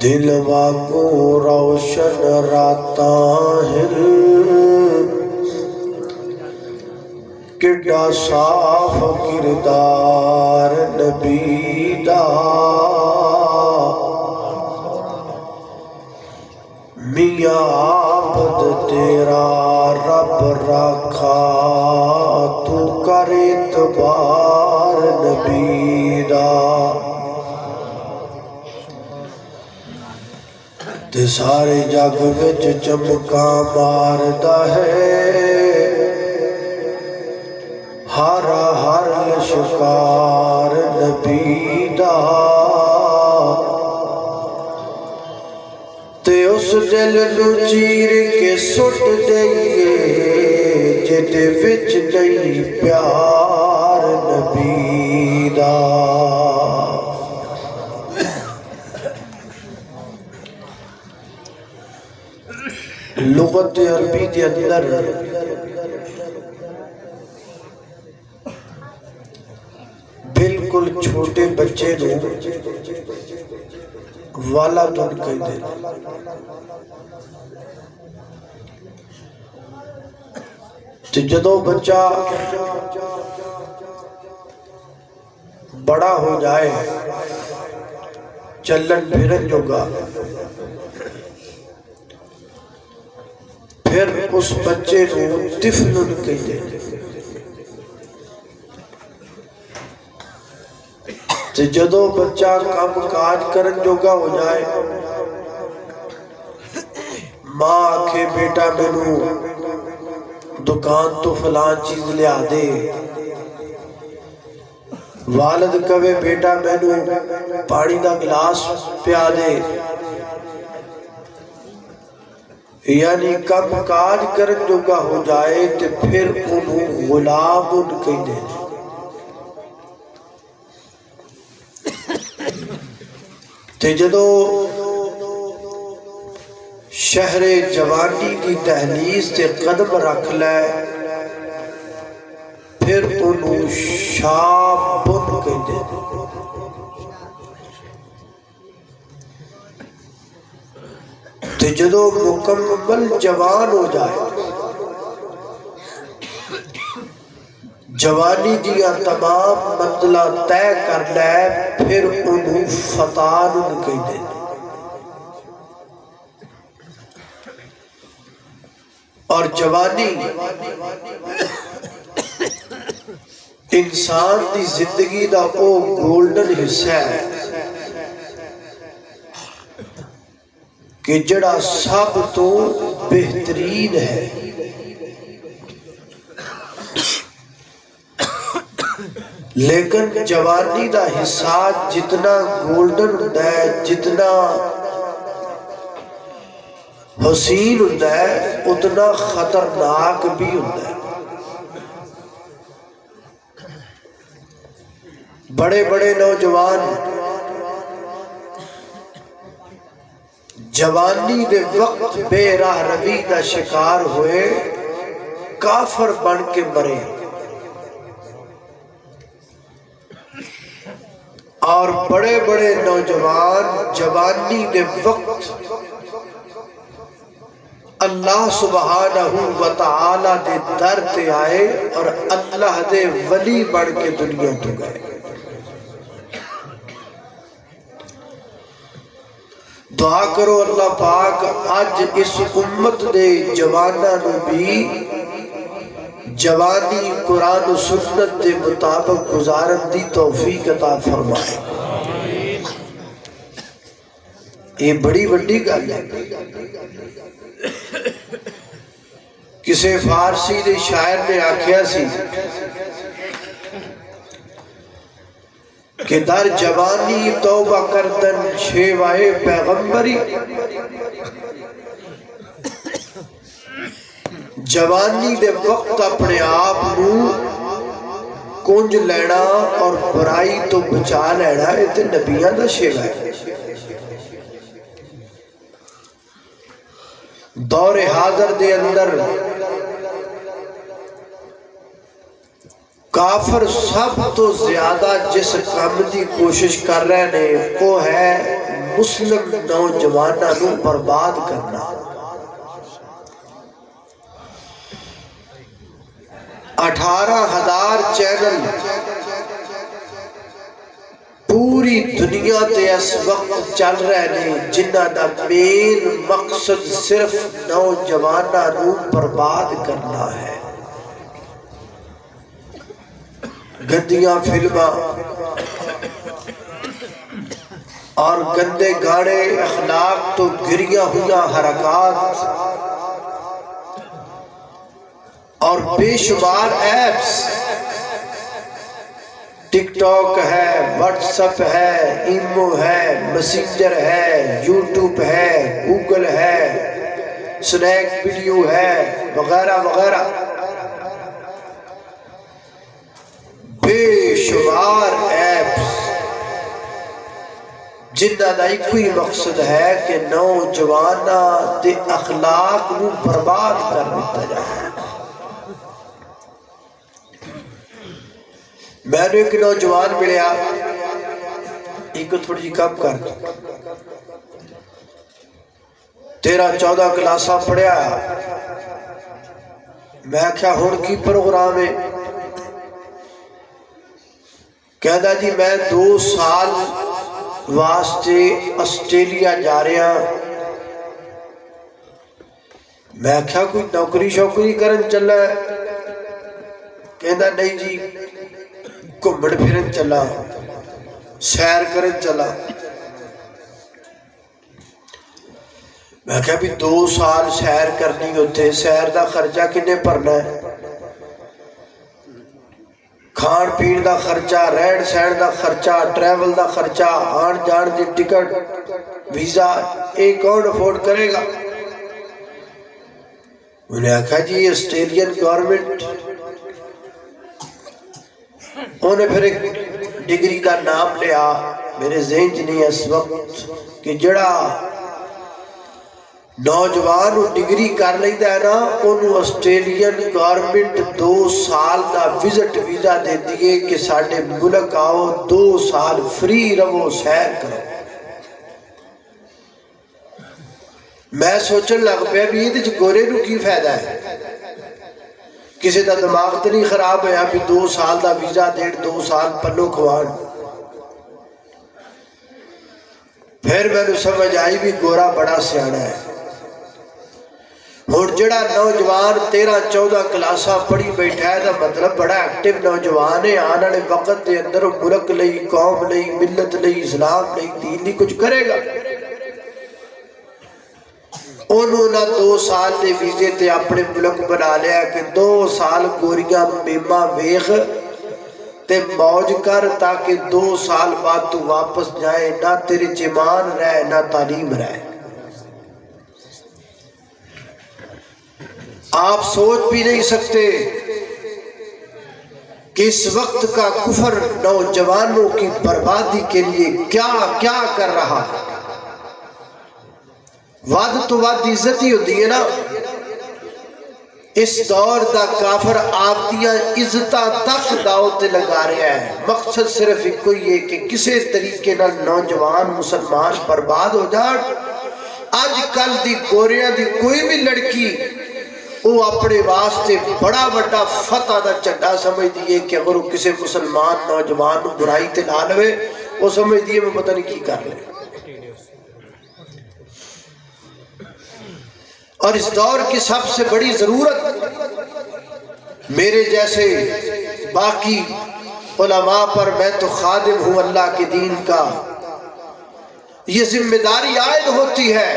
دل واگو روشن راتاں ہن کڈا صاف کردار نبی دا میاں عابد تیرا رب رکھا تو کر اعتبار نبی دا تے سارے جگ وچ چمکاں ماردا ہے ہر ہر لشکار نبی دا تے اس دل نو چیر کے سٹ دئیے جدے وچ نہیں پیار نبی دا لغت عربی کے اندر بالکل چھوٹے بچے نو والدن کہتے ہیں تو جدو بچہ بڑا ہو جائے چلن پھرن جوگا پھر اس بچے نو طفل کہتے ہیں تو جدو بچہ کام کاج کرن جوگا ہو جائے ماں آکھے بیٹا مینوں دکان تو فلان چیز لے آدے والد کہے بیٹا مینوں پانی دا گلاس پیا دے یعنی کم کاج کرن جوگا ہو جائے تو پھر انہوں غلام ان کہہ دے تے جدو شہر جوانی کی دہلیز تے قدم رکھ لے پھر انہوں شاب ان کہہ دے تے جدو مکمل جوان ہو جائے جوانی دیا تمام منزلہ طے کر لے پھر انہوں فتان ان کہہ دے اور جوانی انسان دی زندگی دا او گولڈن حصہ ہے کہ جڑا سب تو بہترین ہے لیکن جوانی دا حصہ جتنا گولڈن ہوتا ہے جتنا حسین ہوتا ہے اتنا خطرناک بھی ہوتا ہے بڑے بڑے نوجوان جوانی دے وقت بے راہ روی دا شکار ہوئے کافر بن کے مرے اور بڑے بڑے نوجوان جوانی دے وقت اللہ سبحانہ وتعالی دے در تے آئے اور اللہ دے ولی بن کے دنیا تو گئے دعا کرو اللہ پاک آج اس امت دے جوانہ نو بھی جوانی قرآن و سنت دے مطابق گزارن دی توفیق عطا فرمائے یہ بڑی بڑی گل ہے کسے فارسی دے شاعر نے آکھیا سی کہ در جوانی توبہ کردن شیوائے پیغمبری جوانی دے وقت اپنے آپ نو کنج لینا اور برائی تو بچا لینا یہ تے نبیاں دا شیوائے دور حاضر دے اندر کافر سب تو زیادہ جس کام دی کوشش کر رہے ہیں وہ ہے مسلم نوجوانوں نو برباد کرنا۔ 18,000 چینل پوری دنیا تے اس وقت چل رہے ہیں جنہ دا مین مقصد صرف نوجوانوں نو برباد کرنا ہے۔ گندیاں فلماں اور گندے گانے اخلاق تو گریاں ہویا حرکات اور بے شمار ایپس، ٹک ٹاک ہے، واٹس اپ ہے، ایمو ہے، میسنجر ہے، یوٹیوب ہے، گوگل ہے، سنیک ویڈیو ہے، وغیرہ وغیرہ بے شمار ایپس جنہ دا ایک ہی مقصد ہے کہ نوجواناں دے اخلاق نو برباد کر دیتا جائے۔ میں نے ایک نوجوان ملیا، ایک تھوڑی جی کم کر 13-14 کلاساں پڑھیا۔ میں کیا ہون کی پروگرام ہے؟ کہتا جی میں 2 سال واسطے آسٹریلیا جا رہا۔ میں کیا کوئی نوکری شوکری کرن چلا ہے؟ کہتا نہیں جی گھومن پھرن چلا، سیر کرن چلا۔ میں کہا بھی 2 سال سیر کرنی ہوتے، سیر دا خرچہ کنے بھرنا ہے؟ کھان پین دا خرچہ، رہن سہن دا خرچہ، ٹریول دا خرچہ، آن جان دی ٹکٹ، ویزا، ایک کون افورڈ کرے گا؟ میں نے کہا جی آسٹریلین گورنمنٹ، انہوں نے پھر ایک ڈگری کا نام لیا، میرے ذہن چ نہیں اس وقت، کہ جڑا نوجوان ڈگری کر لیتا ہے نا، انہوں آسٹریلین گورنمنٹ 2 سال دا وزٹ ویزا دے دیئے کہ ساڑھے ملک آؤ، 2 سال فری رہو، سیر کرو۔ میں سوچن لگ پیا بھی یہ گورے نو کی فائدہ ہے؟ کسی دا دماغ تو نہیں خراب ہویا بھی 2 سال دا ویزا دے 2 سال پلو کھوان۔ پھر میں نے سمجھ آئی بھی گورا بڑا سیانا ہے۔ اور جڑا نوجوان 13-14 کلاساں پڑھی بیٹھا ہے دا مطلب بڑا ایکٹیو نوجوان ہے، آنے والے وقت دے اندر ملک لئی، قوم لئی، ملت لئی، اسلام لئی، دین لئی کچھ کرے گا۔ انہوں نے 2 سال دے ویزے تے اپنے ملک بنا لیا کہ 2 سال گوریاں میمہ ویخ تے موج کر تاکہ 2 سال بعد تو واپس جائے، نہ تیرے جمان رہے نہ تعلیم رہے۔ آپ سوچ بھی نہیں سکتے کہ اس وقت کا کفر نوجوانوں کی بربادی کے لیے کیا کیا کر رہا ہے۔ وعد تو وعد عزت ہی ہوتی ہے نا۔ اس دور دا کافر آپ دیا عزتہ تک دعوت لگا رہا ہے۔ مقصد صرف ایک کوئی ہے کہ کسے طریقے نہ نوجوان مسلمان برباد ہو جائے۔ آج کل دی گوریاں دی کوئی بھی لڑکی وہ اپنے واسطے بڑا بڑا فتح دا چڈا سمجھ دیئے کہ اگر وہ کسے مسلمان نوجوان برائی تے نہ لوے، وہ سمجھ دیئے میں پتہ نہیں کی کر لے۔ اور اس دور کی سب سے بڑی ضرورت میرے جیسے باقی علماء پر، میں تو خادم ہوں اللہ کے دین کا، یہ ذمہ داری عائد ہوتی ہے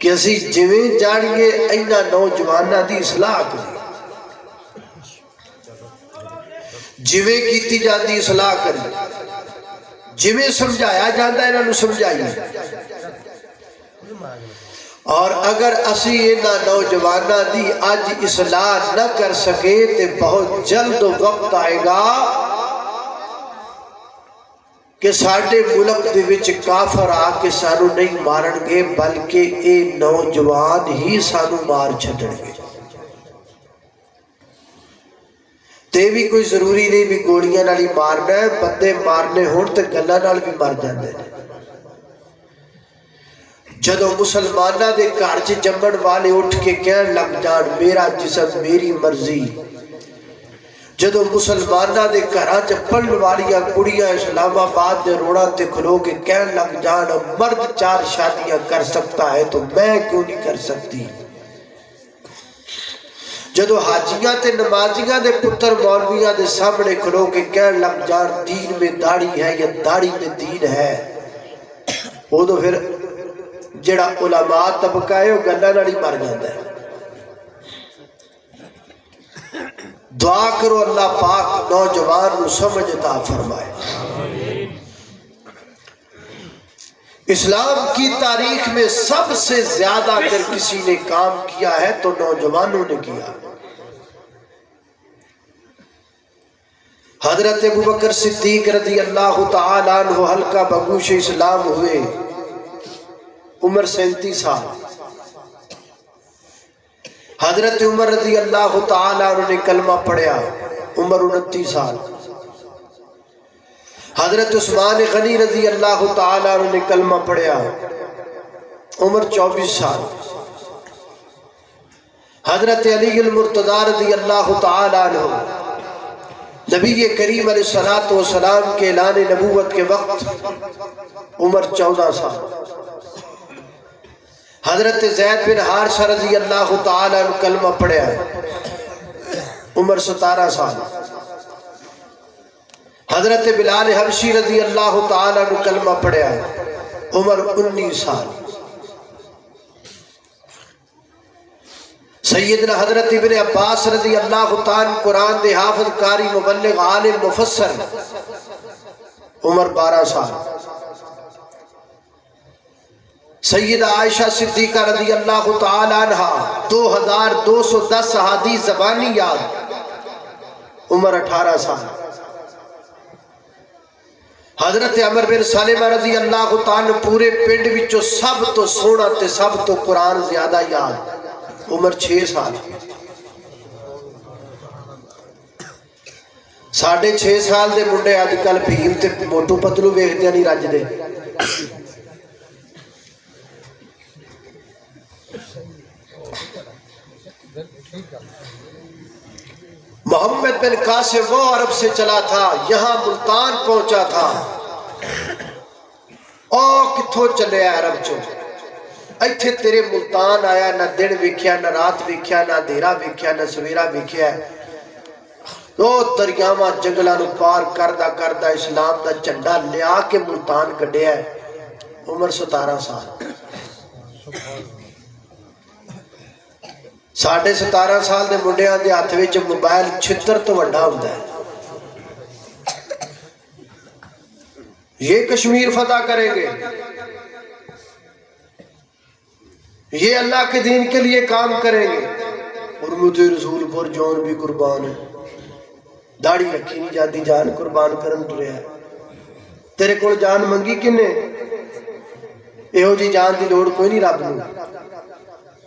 کہ اسی جویں جانگے اینا نوجوانہ دی اصلاح کریں، جویں کیتی جاندی اصلاح کریں، جویں سمجھایا جاندہ انہوں نے سمجھائی۔ اور اگر اسی اینا نوجوانہ دی آج اصلاح نہ کر سکے تو بہت جلد وقت آئے گا کہ ساڑھے ملک دے وچ کافر آکے سانو نہیں مارن گے بلکہ اے نوجوان ہی سانو مار چھڑن گے۔ تے بھی کوئی ضروری نہیں بھی گولیاں نال ہی مارنا ہے، بندے مارنے ہون تے گلاں نال بھی مر جاندے نے۔ جدو مسلمانہ دے گھر چ جمن والے اٹھ کے کہن لگ جان میرا جسم میری مرضی، جدو مسلمانہ دے گھراں چ پڑھن والیاں کڑیاں اسلام آباد دے روڑاں تے کھلو کے کہن لگ جان مرد 4 شادیاں کر سکتا ہے تو میں کیوں نہیں کر سکتی، جدو حاجیاں تے نمازیاں دے پتر مولویاں دے سامنے کھلو کے کہن لگ جان دین میں داڑھی ہے یا داڑھی میں دین ہے، وہ تو پھر جڑا علماء طبقہ ہے وہ گلاں نال ہی مر جاتا ہے۔ دعا کرو اللہ پاک نوجوان کو سمجھ عطا فرمائے۔ اسلام کی تاریخ میں سب سے زیادہ اگر کسی نے کام کیا ہے تو نوجوانوں نے کیا۔ حضرت ابوبکر صدیق رضی اللہ تعالیٰ عنہ حلقہ بگوش اسلام ہوئے، عمر 37 سال۔ حضرت عمر رضی اللہ تعالیٰ عنہ نے کلمہ پڑھیا، عمر 29 سال۔ حضرت عثمان غنی رضی اللہ تعالیٰ عنہ نے کلمہ پڑھیا، عمر 24 سال۔ حضرت علی المرتضی رضی اللہ تعالیٰ عنہ نبی کریم علیہ السلام کے اعلان نبوت کے وقت عمر 14 سال۔ حضرت زید بن حارثہ رضی اللہ تعالیٰ عنہ کلمہ پڑھیا، عمر 17 سال۔ حضرت بلال حبشی رضی اللہ تعالیٰ عنہ کلمہ پڑھیا، عمر 19 سال۔ سیدنا حضرت ابن عباس رضی اللہ تعالیٰ قرآن دے حافظ قاری مبلغ عالم مفسر، عمر 12 سال۔ سیدہ عائشہ صدیقہ رضی اللہ تعالی عنہ 2210 احادیث زبانی یاد، عمر 18 سال۔ حضرت عمر بن سلمہ رضی اللہ تعالی پورے پنڈ وچوں سب تو سونا تے سب تو قرآن زیادہ یاد، عمر 6 سال۔ 6.5 سال دے منڈے اج کل بھیم تے موٹو پتلو ویکھدے نہیں رج دے۔ محمد بن قاسم وہ عرب سے چلا تھا، یہاں ملتان پہنچا تھا، کتھوں چلے عرب چو ایتھے تیرے ملتان آیا، نہ دن ویکھیا نہ رات ویکھیا، نہ دیرا ویکھیا نہ سویرا ویکھیا، دو دریاواں جنگلاں نو پار کردہ کردہ اسلام دا جھنڈا لیا کے ملتان کڈیا ہے، عمر 17 سال۔ 17.5 سال دے منڈیاں دے ہاتھ وچ موبائل چھتر تو وڈا ہوندا ہے۔ یہ کشمیر فتح کریں گے، یہ اللہ کے دین کے لیے کام کریں گے، حرمت رسول پر جان بھی قربان ہے، داڑھی رکھی نہیں جاتی، جان قربان کرن ٹریا ہے۔ تیرے کول جان منگی کنے؟ ایہو جی جان دی لوڑ کوئی نہیں رب نو۔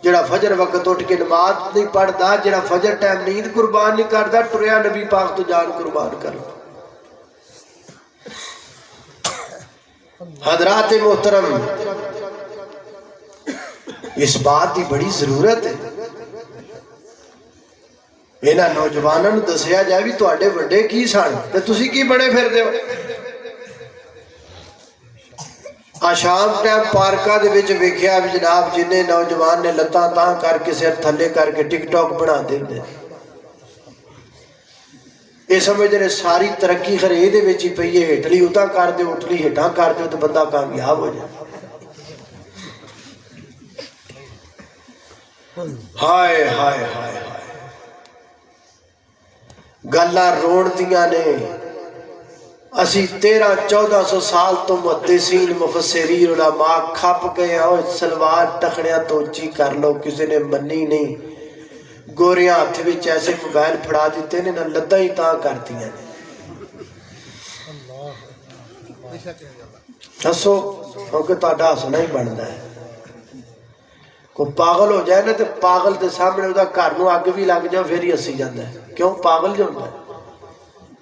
جڑا فجر وقت اٹھ کے نماز نہیں پڑھتا، جڑا فجر ٹائم نیند قربان نہیں کرتا، ٹریا نبی پاک تو جان قربان کر۔ حضرات محترم، اس بات کی بڑی ضرورت ہے، انہاں نوجوانوں نے دسیا جائے بھی تواڈے وڈے کی سن تے تسی کی بڑے پھردے ہو۔ شام ٹائم پارکاں دے وچ ویکھیا بھی جناب جنہیں نوجوان نے لتاں تاں کر کے سر تھلے کر کے ٹک ٹاک بنا دیندے، یہ سمجھتے ہیں ساری ترقی خرے دے وچ ہی پئی ہے، ہٹلی اتاں کر دے اٹھلی ہٹاں کر دے تو بندہ کامیاب ہو جائے۔ ہائے ہائے ہائے گلاں روڑ دیاں نے۔ اسی 1300-1400 سال تو محدثین مفسرین علماء کھپ گئے اور سلوار ٹکڑیاں تو اونچی کر لو، کسی نے منی نہیں، گوریاں ہاتھ وچ ایسے موبائل پھڑا دیتے نے، نہ لتاں ہی تاں کرتی ہیں۔ ہسو کیونکہ تہاڈا ہسنا ہی بنتا ہے۔ کوئی پاگل ہو جائے نا تو پاگل کے سامنے وہ گھر نو اگ بھی لگ جائے پھر ہی ہسی جاتا ہے، کیوں؟ پاگل جو ہوتا ہے۔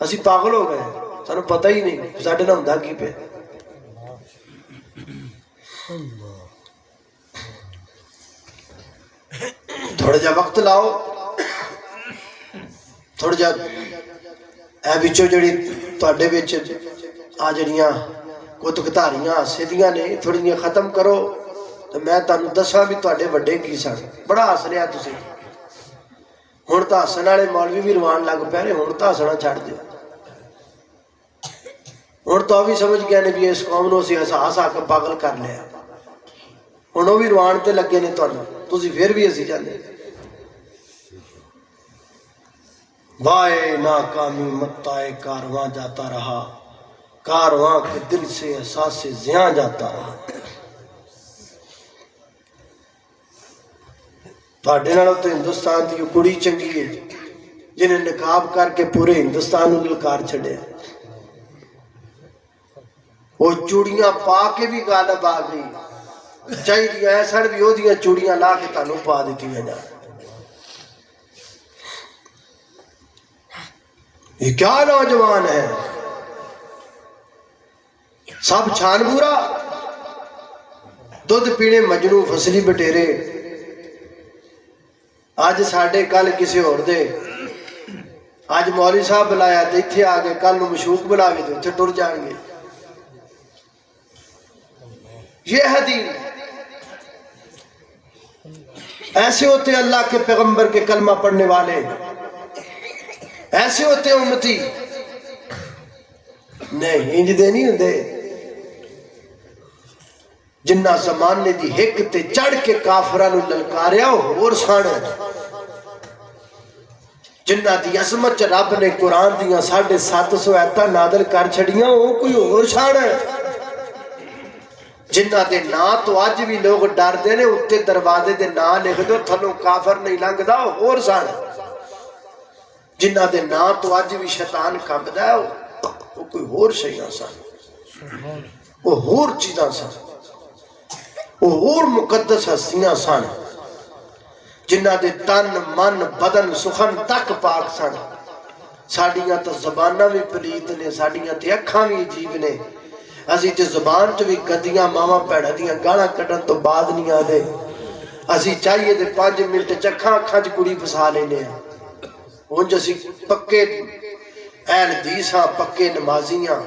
اسی پاگل ہو گئے سانو پتہ ہی نہیں ساڈے نال ہوندا کی پیا تھوڑا جا وقت لاؤ تھوڑا جا اے بچوں جڑی تواڈے وچ آ جڑیاں کتکتاریاں سیدیاں نے تھوڑی جیاں ختم کرو تو میں تانوں دساں بھی تواڈے وڈے کی سن بڑا ہس رہا تسی ہن تاں ہسن والے مولوی بھی روان لگ پے نے ہن تاں ہسنا چھڈ دیو ہن تو بھی سمجھ گئے نے بھی اس قوم نو اسی ہسا ہسا کے پاگل کر لیا ہن وہ بھی روان تے لگے نے تانوں تسی پھر بھی اسی جاندے وائے ناکامی متائے کارواں جاتا رہا کارواں کے دل سے احساس زیاں جاتا رہا تواڈے نال تے ہندوستان دی کڑی چنگی ہے جنہیں نقاب کر کے پورے ہندوستان نوں للکار چھڈیا وہ چوڑیاں پا کے بھی غالب آ گئی چاہیے ایسا بھی وہ دیاں چوڑیاں لا کے تانوں پا دیتی ہیں جان یہ کیا نوجوان ہے سب چھان بورا دودھ پینے مجنو فصلی بٹیرے آج ساڑھے کل کسی اور دے آج مولوی صاحب بلایا تھے تھے آگے کل نو مشوق بلاوے تھے ٹر جائیں گے یہ حدیث ایسے ہوتے اللہ کے پیغمبر کے کلمہ پڑھنے والے ایسے ہوتے امتی نہیں انج دے نہیں ہوندے جنہ زمانے دی ہک تے چڑھ کے کافرانو للکاریا اور سانے جنہ دی عظمت رب نے قرآن دیاں 750 آیتاں نازل کر چھڑیاں وہ کوئی اور شان ہے جنہ دے نا تو آج بھی لوگ ڈر دے نے اتے دروازے دے نا لکھ دو تھلوں کافر نہیں لنگ دا اور شان ہے جنہ دے نا تو آج بھی شیطان کھمب دا ہے وہ کوئی اور شیعہ سان وہ اور چیزاں سان وہ اور مقدس ہستیاں سان جنہ دے تن من بدن سخن تک پاک سن ساڑیاں تو زبانہ بھی پلیت نے ساڑیاں تے اکھاں بھی عجیب نے اسی تے زبان چ بھی گدیاں ماما پیڑا دیاں گانا کٹن تو بعد نہیں آدے اسی چاہیے تے 5 منٹ چکھاں اکھاں چ کڑی پھسا لینے ہیں ہن جسی پکے اہل حدیث ہاں پکے نمازیاں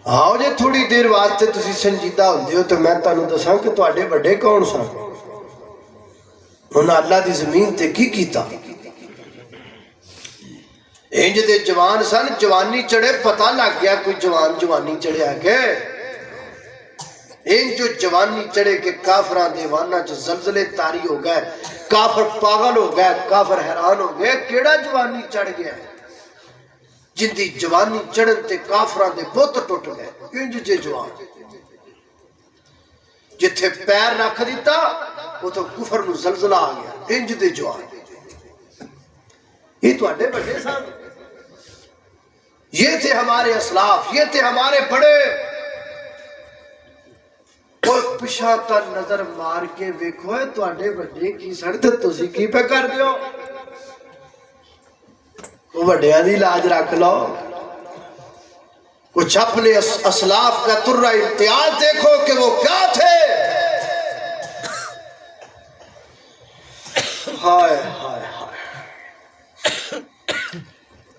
آؤ جے تھوڑی دیر واسطے تسی سنجیدہ ہوندے ہو تو میں تانوں دساں کہ تواڈے بڑے کون سن انہاں اللہ دی زمین تے کی کیتا انج دے جوان سن جوانی چڑھے پتہ لگ گیا کوئی جوانی چڑھے آگے ان جو جوانی چڑھے کہ کافران دیوانہ جو زلزلے تاری ہو گئے کافر پاگل ہو گئے کافر حیران ہو گئے کیڑا جوانی چڑھ گیا جن دی جوانی چڑھن تے کافران دے بہت ٹوٹ گئے انج جے جوان جتھے پیر رکھ دیتا وہ تو کفر نو زلزلہ آ گیا انج دے جوان یہ تو اڈے بڑے سان یہ تھے ہمارے اسلاف یہ تھے ہمارے بڑے اور پشاتا نظر مار کے ویکھو ہے تو اڈے بڑے کی سڑتے تسی کی پہ کر دیو وہ بڑیاں دی لاج رکھ لو کچھ اپنے اسلاف کا ترہ امتیاز دیکھو کہ وہ کیا تھے ہائے ہائے ہائے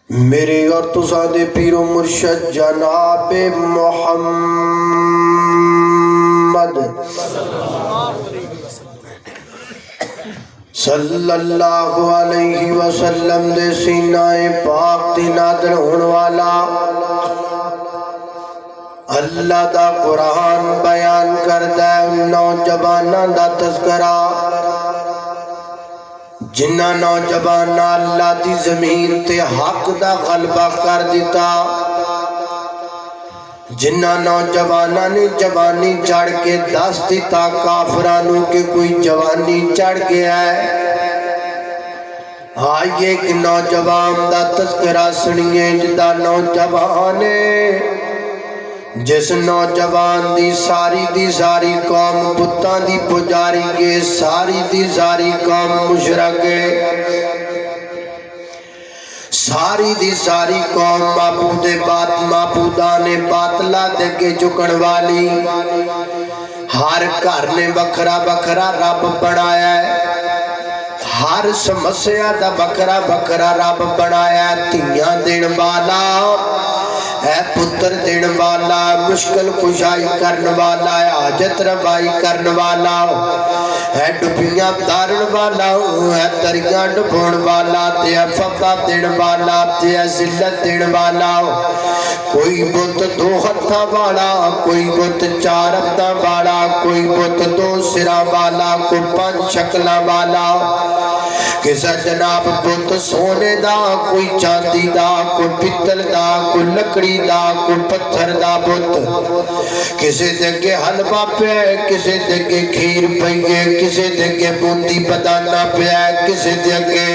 میرے اور تسادے پیر و مرشد جناب محمد صلی اللہ علیہ وسلم دے سینہ پاک دی نادر ہونے والا اللہ دا قرآن بیان کردہ نوجوانہ دا تذکرہ جنہ نوجوانہ اللہ دی زمین تے حق دا غلبہ کر دیتا جنہ نوجوانہ نے جوانی چڑھ کے دس دیتا کافرانوں کے کوئی جوانی چڑھ گیا ہے آئیے ایک نوجوان دا تذکرہ سنیے جدا نوجوانے جس نوجوان دی ساری قوم بتاں دی پجاری ہے، ساری دی ساری قوم مشرک ہے، ساری دی ساری قوم معبودان باطلا دے کے جھکن والی، ہر گھر نے وکھرا وکھرا رب بنایا ہے، ہر سمسیا دا وکھرا وکھرا رب بنایا ہے، تیاں دین والا ہے، پتر دین والا، مشکل کشائی کرن والا ہے، حاجت روائی کرن والا ہے، ڈبیاں تارن والا ہے، دریاں ڈبون والا تے فقہ دین والا تے ذلت دین والا، کوئی بت دو ہتھاں والا، کوئی بت چار ہتھاں والا، کوئی بت دو سراں والا، کوئی پانچ شکلاں والا، کسا جناب بت سونے دا، کوئی چاندی دا، کوئی پتل دا، کوئی لکڑی دا، کوئی پتھر دا بت، کسے دنگے حلوہ پہ، کسے دنگے کھیر پہیے، کسے دنگے بوندی بدانا پہ، کسے دنگے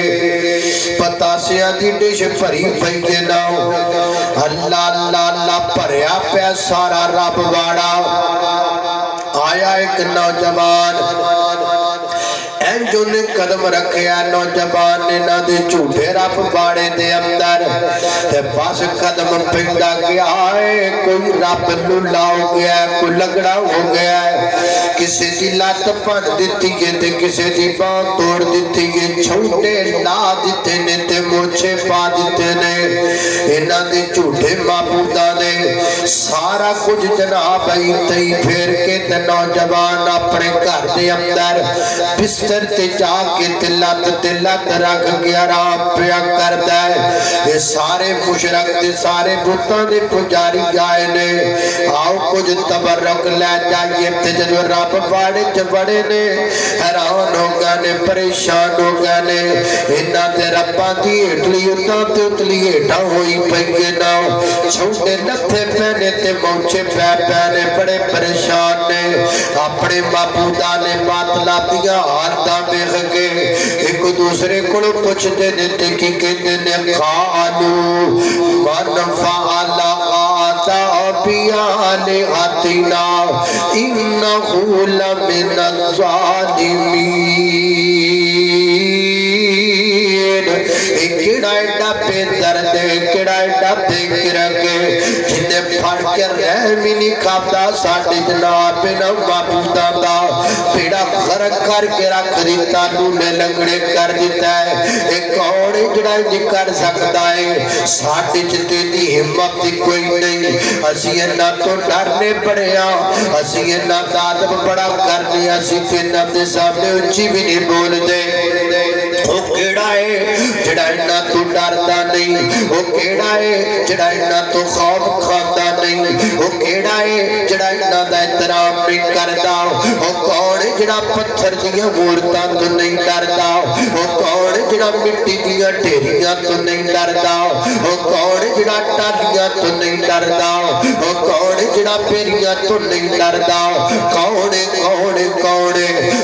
پتاسیاں دی ڈش پری پہیے ناؤ، اللہ اللہ اللہ پریا پہ سارا رب واڑا۔ آیا ایک نوجوان جو نے قدم رکھیا، نوجوان نے نہ دے جھوٹے رب باڑے دے اندر تے پاس قدم پہندا گیا ہے، کوئی رب للا ہو گیا ہے، کوئی لگڑا ہو گیا ہے، کسی دی لات پڑ دیتی ہے تے کسی دی باں توڑ دیتی ہے، چھوٹے لا دیتے نے تے موچے پا دیتے نے، انہاں دے جھوٹے معبوداں نے سارا کچھ جناب ہی تئی پھیر کے تے نوجوان اپنے گھر دے اندر بستر تے جا کے تلت رکھ گیا رام پیا کردا ہے، یہ سارے مشرک تے سارے بتاں دے پجاری آئے نے، آؤ کچھ تبرک لے جائیے تے جدو رب باڑے چبڑے نے، حیران ہو گئے نے، پریشان ہو گئے نے، انہاں تے رباں دی اٹلی اتاں تے اتلی اٹھا ہوئی پہیے نہ، چھوٹے لتھے پہنے تے موچے پہنے بڑے پریشان نے، اپنے معبوداں نے باطلا دیا حالتاں دیکھ کے ایک دوسرے کو پوچھتے دیتے کی کہتے نے، قالو من فعل هذا بآلهتنا إنه لمن الظالمین۔ کیڑا ایڈا پہ درد کیڑا ایڈا پہ گرگے جنہیں پھڑ کے رحمی نہیں کھاپتا ساڑھے جناب نہ معبودہ دا پیڑا غرق کر کے رکھ دیتا، نونے لنگڑے کر دیتا ہے، ایک اور اجڑا جی کر سکتا ہے، ساڑھے جتے دی ہمت کوئی نہیں، اسی نہ تو ڈرنے پڑے اسی نہ دادب بڑا کرنے، اسی نہ دے سامنے اچھی بھی نہیں بول دے، وہ کیڑا ہے جڑا نہ تو ڈرتا نہیں، وہ کیڑا ہے جڑا نہ تو خوف کھاتا نہیں، وہ کیڑا ہے جڑا نہ دا احترام نہیں کرتا، وہ کون جڑا پتھر دیا مورتاں تو نہیں ڈرتا، وہ کون جڑا مٹی دیا ڈھیریاں تو نہیں ڈرتا، وہ کون جڑا ٹالیاں تو نہیں ڈرتا، وہ کون جڑا پیریاں تو نہیں ڈرتا، کون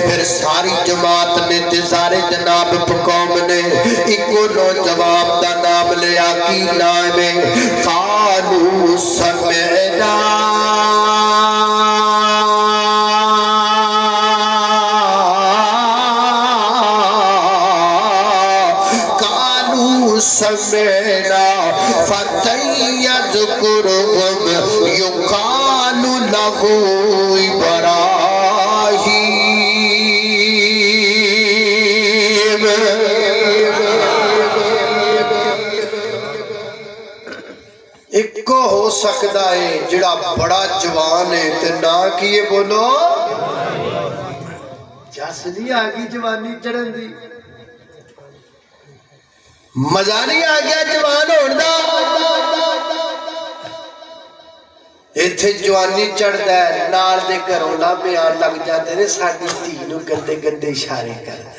پھر ساری جماعت نے تے سارے جناب قوم نے ایکو نوجوان دا نام لیا، کی نام ہے قالو سمعنا سمعنا فتى يذكرهم يقال له إبراهيم۔ ایک کو ہو سکتا ہے جڑا بڑا جوان ہے تے نہ کیے بولو جس نہیں آگی جوانی چڑھن دی، مزہ نہیں آ گیا جوان ہونا، ایتھے جوانی چڑھ دے نال دے گھروں نہ بیان لگ جاتے نے، ساڑی دھی نو گندے گندے اشارے کر دے،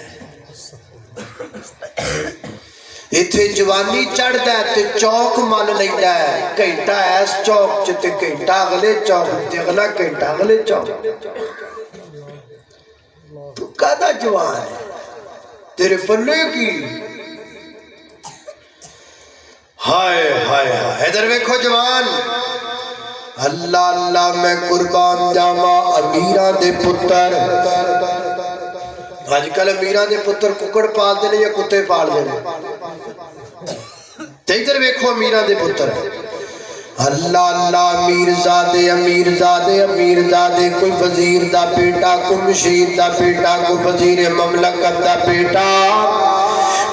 ایتھے جوانی چڑھ دے تے چوک مان لیندہ ہے، گھنٹہ ایس چوک چتے گھنٹہ اگلے چوک تے اگلا گھنٹہ اگلے چوک، تو کہتا جوان ہے تیرے پلے کی ہائے ہائے ہائے، ادھر ویکھو جوان اللہ اللہ میں قربان جاوا امیران دے پتر آج کل امیران دے پتر ککڑ پال دینے یا کتے پال دینے تیدر ویکھو امیران دے پتر اللہ اللہ امیر زادے امیر زادے امیر زادے کوئی وزیر دا بیٹا کوئی مشیر دا بیٹا کوئی وزیر مملکت دا بیٹا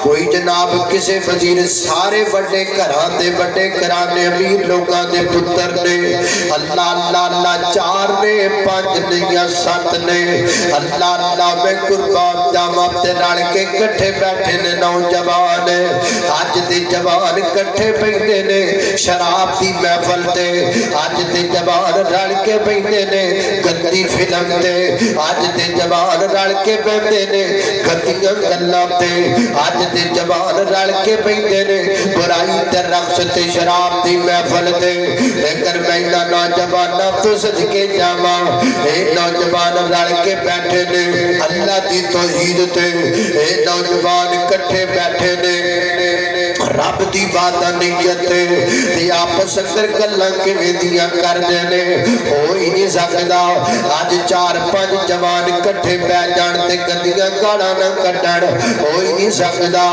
کوئی جناب کسے وزیر سارے بڑے کرانے امیر لوگاں دے پتر نے اللہ اللہ اللہ 4 نے 5 نے یا 7 نے اللہ اللہ میں قربان جاواں تے رل کے کٹھے بیٹھے نے نوجوان اج دے جوان کٹھے بیٹھے نے شراب دی محفل تے اج دے جوان رل کے بیٹھے نے گندی فلم تے اج دے جوان رل کے بیٹھے نے گندیاں گلاں تے اج دے جوان رل کے بیٹھے نے برائی تے رقص تے شراب دی محفل تے لیکن میں نوجواناں تو صدقے جاواں اے نوجوان رل کے بیٹھے نے اللہ دی توحید تے اے نوجوان کٹھے بیٹھے نے رب دی وعدہ نیت تے آپس اندر گلاں کیویں دیاں کر دینے ہو ہی نہیں سکدا اج 4-5 جوان کٹھے بیٹھ جان تے گندیاں گالاں نہ کڈن ہو ہی نہیں سکدا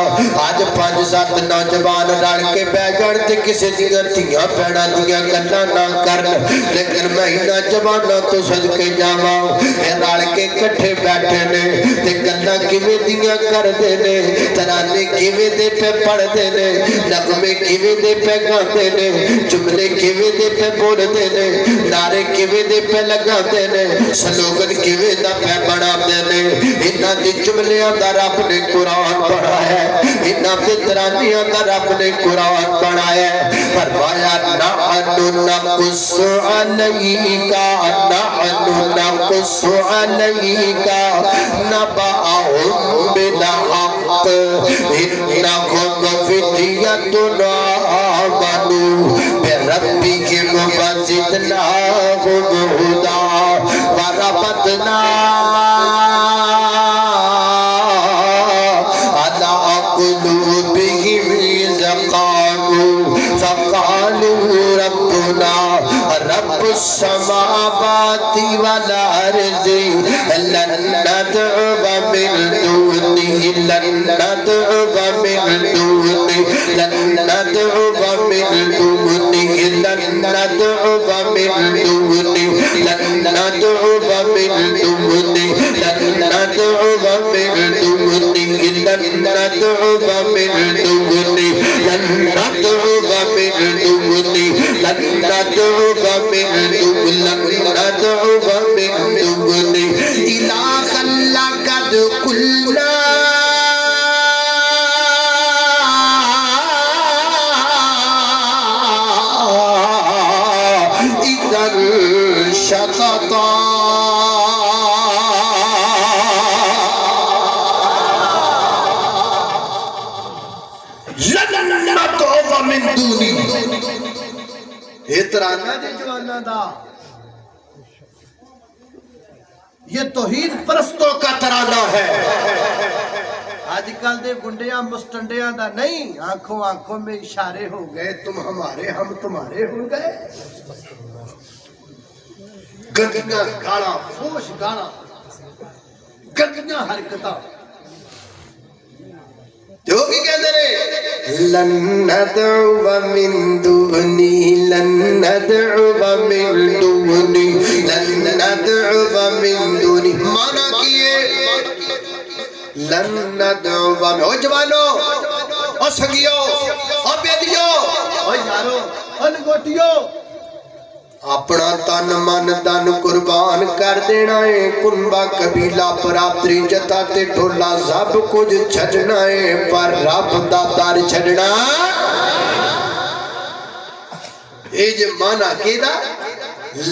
اج 5-7 نوجوان رل کے بیٹھ جان تے کسے دیاں دھیاں بہناں دیاں گلاں نہ کرن لیکن میں انہاں جواناں تو صدقے جاواں اے رل کے کٹھے بیٹھے نے تے گلاں کیویں دیاں کردے نے ترانے کیویں دے پہ پڑھدے نے نغمے کیویں دے پہ گاندے نے جملے کیویں دے پہ بولدے نے نعرے کیویں دے پہ لگاندے نے سلوگن کیویں دا پہ بناندے نے انہاں دے جملیاں دا رب نے قرآن پڑھایا ہے انہاں دے ترانیاں دا رب نے قرآن پڑھایا ہے فرمایا نحن نقص علیک نبأهم بالحق انہم فتیۃ آمنوا بربهم وزدناهم هدی وربطنا على قلوبهم إذ قالوا فقالوا ربنا رب السماوات والأرض لن ندعو من دونه لن ندعو من دونه لن ندعو من دونه لن ندعو من دونه لن ندعو من دونه لن ندعو من دونه لن ندعو من دونه لن ندعو من دونه لن ندعو من دونه لن ندعو من دونه إلها لقد قلنا إذا شططا لن ندعو من دونه یہ ترانہ دے جوانا دا یہ توحید پرستوں کا ترانہ ہے آج کل دے گنڈیاں مستنڈیاں دا نہیں آنکھوں آنکھوں میں اشارے ہو گئے تم ہمارے ہم تمہارے ہو گئے گندیاں گاڑا فوش گاڑا گندیاں حرکتاں جو بھی کہتے رہے لن ندعو من دونی لن ندعو من دونی لن ندعو من دونی مانا کیے لن ندعو من او جوانو او سنگیو او بیدیو او یارو او لنگوٹیو اپنا تن من دن قربان کر دینا ہے کنبا قبیلہ برادری جتا تے ڈھولا سب کچھ چھڑنا ہے پر رب دا در چھڑنا اے جو مانا کیدا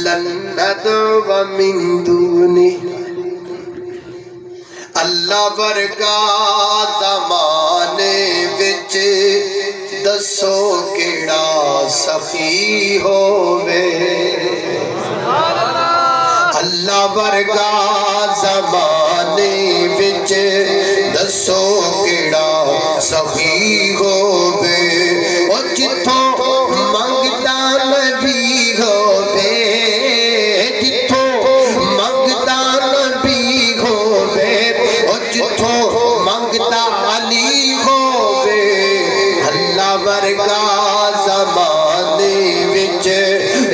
لن ندعو من دونی اللہ ورگا زمانے وچ دسو کیڑا سخی ہووے اللہ ورگا زمانے وچ دسو کیڑا سخی ہووے او جتھوں منگدا نبی ہووے زمانے وچ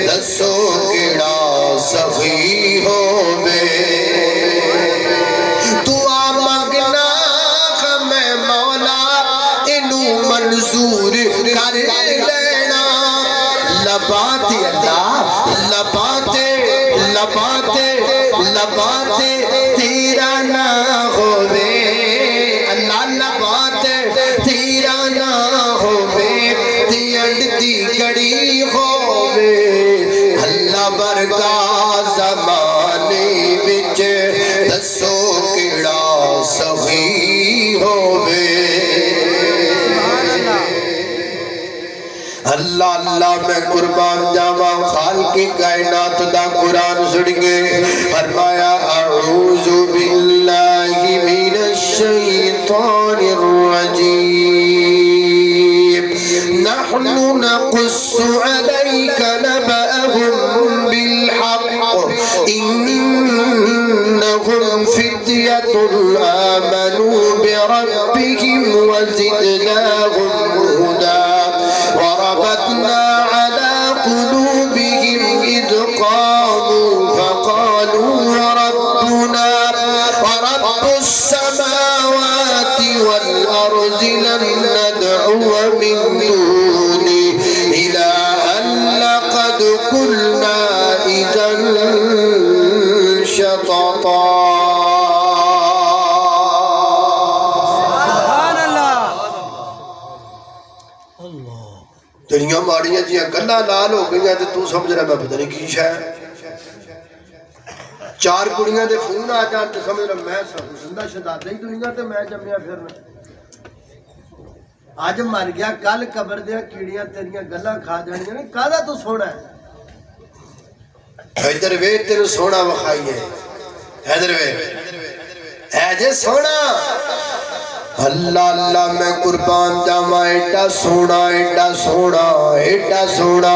دسو کیڑا سخی ہووے دعا منگنا میں مولا اینو منظور کر لینا لباتے اللہ لباتے لباتے لباتے تیرا نہ ہووے اللہ لباتے تیرا نہ ہووے تینڈ دی گڑی ہووے اللہ برگا زمانے وچ دسو کیڑا سخی ہووے اللہ اللہ میں قربان جاواں خالق کائنات دا قرآن سن کے فرمایا اعوذ باللہ من الشیطان الرجیم نحن نقص علیک نبأهم بالحق انہم فتیۃ آمنوا بربهم وزدناهم هدى وربطنا على قلوبهم إذ قاموا فقالوا ربنا ورب السماوات والأرض لن ندعو من دونه إلها لقد قلنا إذا شططا دنیا ماڑیاں جی گلا لال ہو گئی تو تو سمجھ رہا میں پتہ نہیں کی شے چار کڑیاں دے فون آ جان تو سمجھ رہا میں زندہ شہزادہ ہی دنیا تے میں جمیا پھرنا اج مر گیا کل قبر دیا کیڑیاں تیریاں گلاں کھا جانیاں نے کادا تو سونا ہے ادھر ویکھ تینوں سونا وکھائیے ادھر ویکھ اے جے سونا اللہ اللہ میں قربان جاواں ایڈا سونا ایڈا سونا ایڈا سونا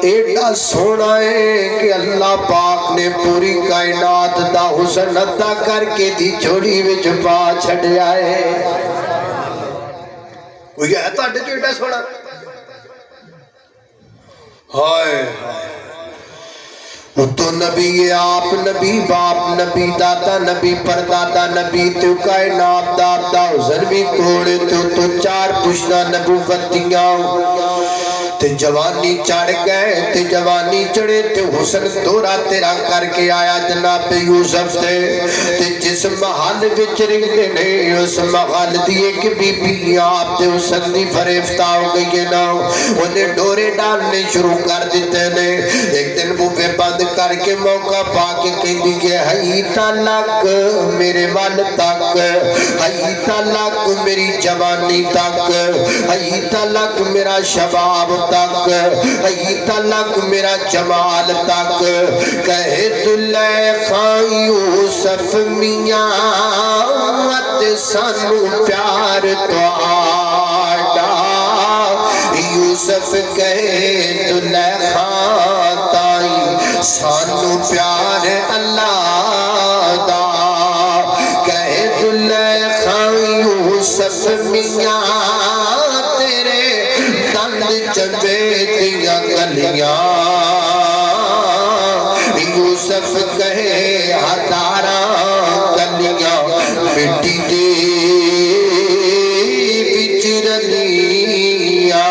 ایڈا سونا ہے کہ اللہ پاک نے پوری کائنات دا حسن عطا کر کے دی جوڑی وچ پا چھڈیا ہے کوئی ہے تہاڈے چ ایڈا سونا ہائے تو نبی آپ نبی باپ نبی دادا نبی پردادا نبی تو کائنات دادا حسن بھی کوڑے تو چار پشنا نبوتیاں تے جوانی چڑھ گئے تے جوانی چڑھے تے حسن دورہ تیرا کر کے آیا جناب یوسف تے جس محل وچ رہندے نے اس محل دی ایک بی بی آپ تے حسن دی فریفتہ ہو گئی ہے نا انہیں ڈورے ڈالنے شروع کر دیتے نے ایک دن بوبے بند کر کے موقع پا کے کہندی کہ ہئی تلک میرے وال تک ہئی تلک میری جوانی تک ہئی تلک میرا شباب تک ہئی تلک میرا جمال تک کہے زلیخا یوسف میاں سانو پیار تو آڈا یوسف کہے زلیخا تائی سانو پیار اللہ دا کہے زلیخا یوسف میاں تیرے دند چبے دیا گلیاں یوسف کہے ہزارہ گلیاں مٹی دے بچ رلیاں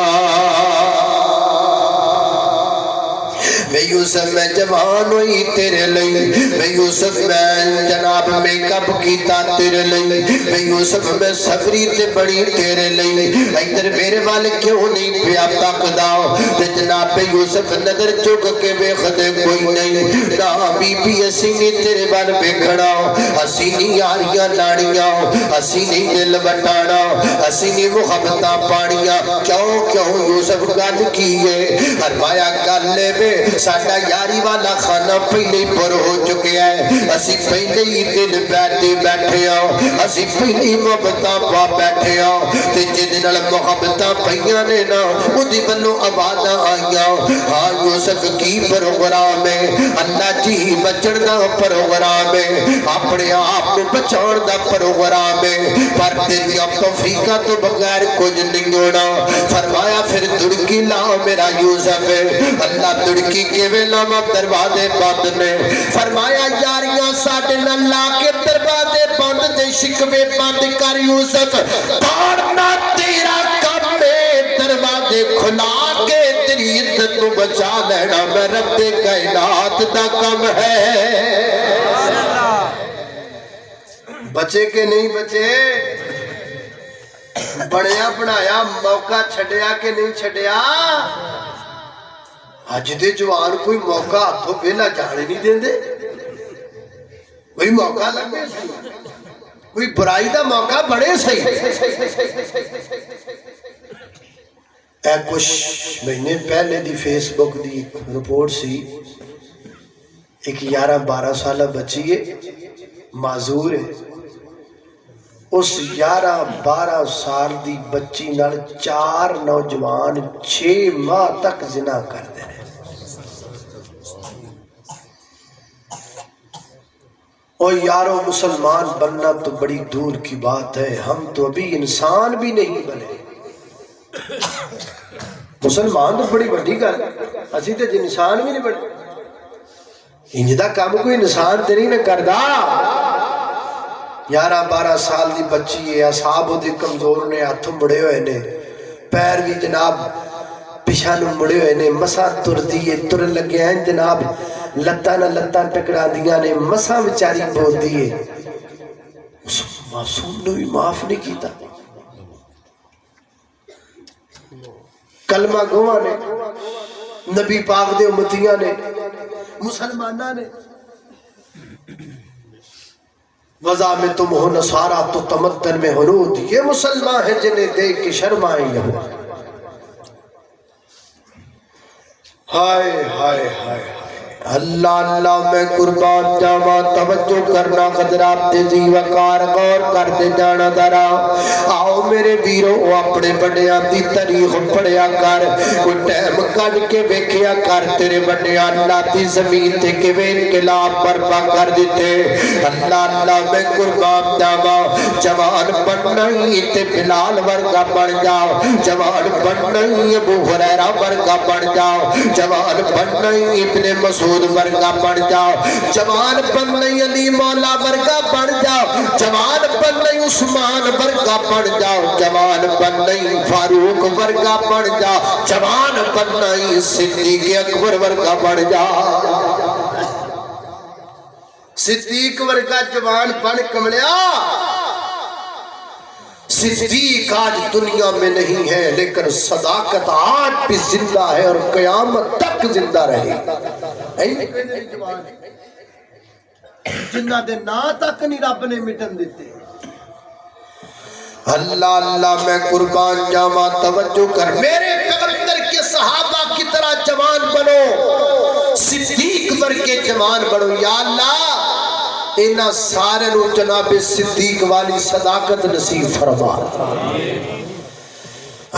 میں یوسف میں جوان ہوئی تیرے لئی میں یوسف میں جناب میک اپ کیتا تیرے لئی میں یوسف میں سفری تے بڑی تیرے لئی ادھر میرے وال کیوں نہیں پیا تکدا تے جناب یوسف نظر چک کے ویکھدے کوئی نہیں نہ بی بی اسی نہیں تیرے وال ویکھنا اسی نہیں یاریاں لاڑیاں اسی نہیں دل وٹانا اسی نہیں محبتاں پاڑیاں کیوں یوسف گل کی ہے فرمایا گل وے ساڈا یاری والا خانہ پہلے ہی پر ہو چکے ہے اسی پہلے ہی دل بیٹھے ہاں اسی پہلے ہی محبتاں پا بیٹھے ہاں تے جن نال محبتاں پئیاں نے نا اودی ولوں آوازاں آئیاں ہاں یوسف کی پروگرام ہے اللہ جی بچن دا پروگرام ہے اپنے آپ کو بچاؤ دا پروگرام ہے پر تیری توفیقاں تو بغیر کچھ نہیں ہونا فرمایا پھر لاؤ میرا یوسف اللہ دڑکی کے ویلام دروازے بند نے فرمایا یاریاں ساڑھے نہ لا کے دروازے بند دے شکوے بند کر یوسف پڑھنا تیرا کم ہے دروازے کھلا کے تیری عزت کو بچا لینا میں رب کائنات دا کم ہے بچے کے نہیں بچے بڑیا بنایا موقع چھڑیا کہ نہیں چھڑیا آج دے جوان کوئی موقع ہاتھوں پہلا جانے نہیں دیں دے کوئی موقع لگے کوئی برائی دا موقع بڑے صحیح اے کچھ مہینے پہلے the face book the report سی ایک 11-12 سالہ بچی ہے معذور ہے اس 11-12 سال دی بچی نال 4 نوجوان 6 ماہ تک زنا کر دے رہے اور یارو مسلمان بننا تو بڑی دور کی بات ہے ہم تو ابھی انسان بھی نہیں بنے مسلمان تو بڑی بڑی گل اسی تے انسان بھی نہیں بنے انجدہ کام کوئی انسان تیری نہ کردہ 11-12 سال دی بچی ہے اصحاب دے کمزور نے ہاتھوں مڑے ہوئے نے پیر بھی جناب پیچھانوں مڑے ہوئے نے مسا تر دیئے تر لگے ہیں جناب لتاں نہ لتاں ٹکڑا دیا نے مسا بچاری بول دیئے اس معصوم نے بھی معاف نہیں کیتا کلمہ گواہ نے نبی پاک دے امتیاں نے مسلمانہ نے وضع میں تم ہو نصارہ تو تمدن میں حنود یہ مسلمان ہیں جنہیں دیکھ کے شرمائیں یہود ہائے ہائے ہائے اللہ اللہ میں قربان جاوا توجہ کرنا قدرات تیزی وقار غور کر دے جانا درا آؤ میرے بیرو اپنے بڑیاں دی تاریخ پڑھیا کر کوئی ٹائم کڑ کے ویکھیا کر تیرے بڑیاں اللہ دی زمین تے کے وے انقلاب برپا کر دیتے اللہ اللہ میں قربان جاوا جوان بننا ہی تے بلال ورگا بن جاؤ جوان بننا ہی ابو ہریرہ ورگا بن جاؤ جوان بننا ہی ابن مسعود ورگا بن جاؤ جوان بن نہیں علی مولا ورگا بن جاؤ جوان بن نہیں عثمان ورگا بن جاؤ جوان بن نہیں فاروق ورگا بن جاؤ جوان بن نہیں صدیق اکبر ورگا بن جاؤ صدیق ورگا جوان بن کملیا صدیق آج دنیا میں نہیں ہے لیکن صداقت آج بھی زندہ ہے اور قیامت تک زندہ رہے جنہ دے نا تک نہیں رب نے مٹن دیتے اللہ اللہ میں قربان جاوا توجہ کر میرے پیغمبر کے صحابہ کی طرح جوان بنو صدیق ورگے جوان بنو یا اللہ انہاں سارے نو جناب صدیق والی صداقت نصیب فرما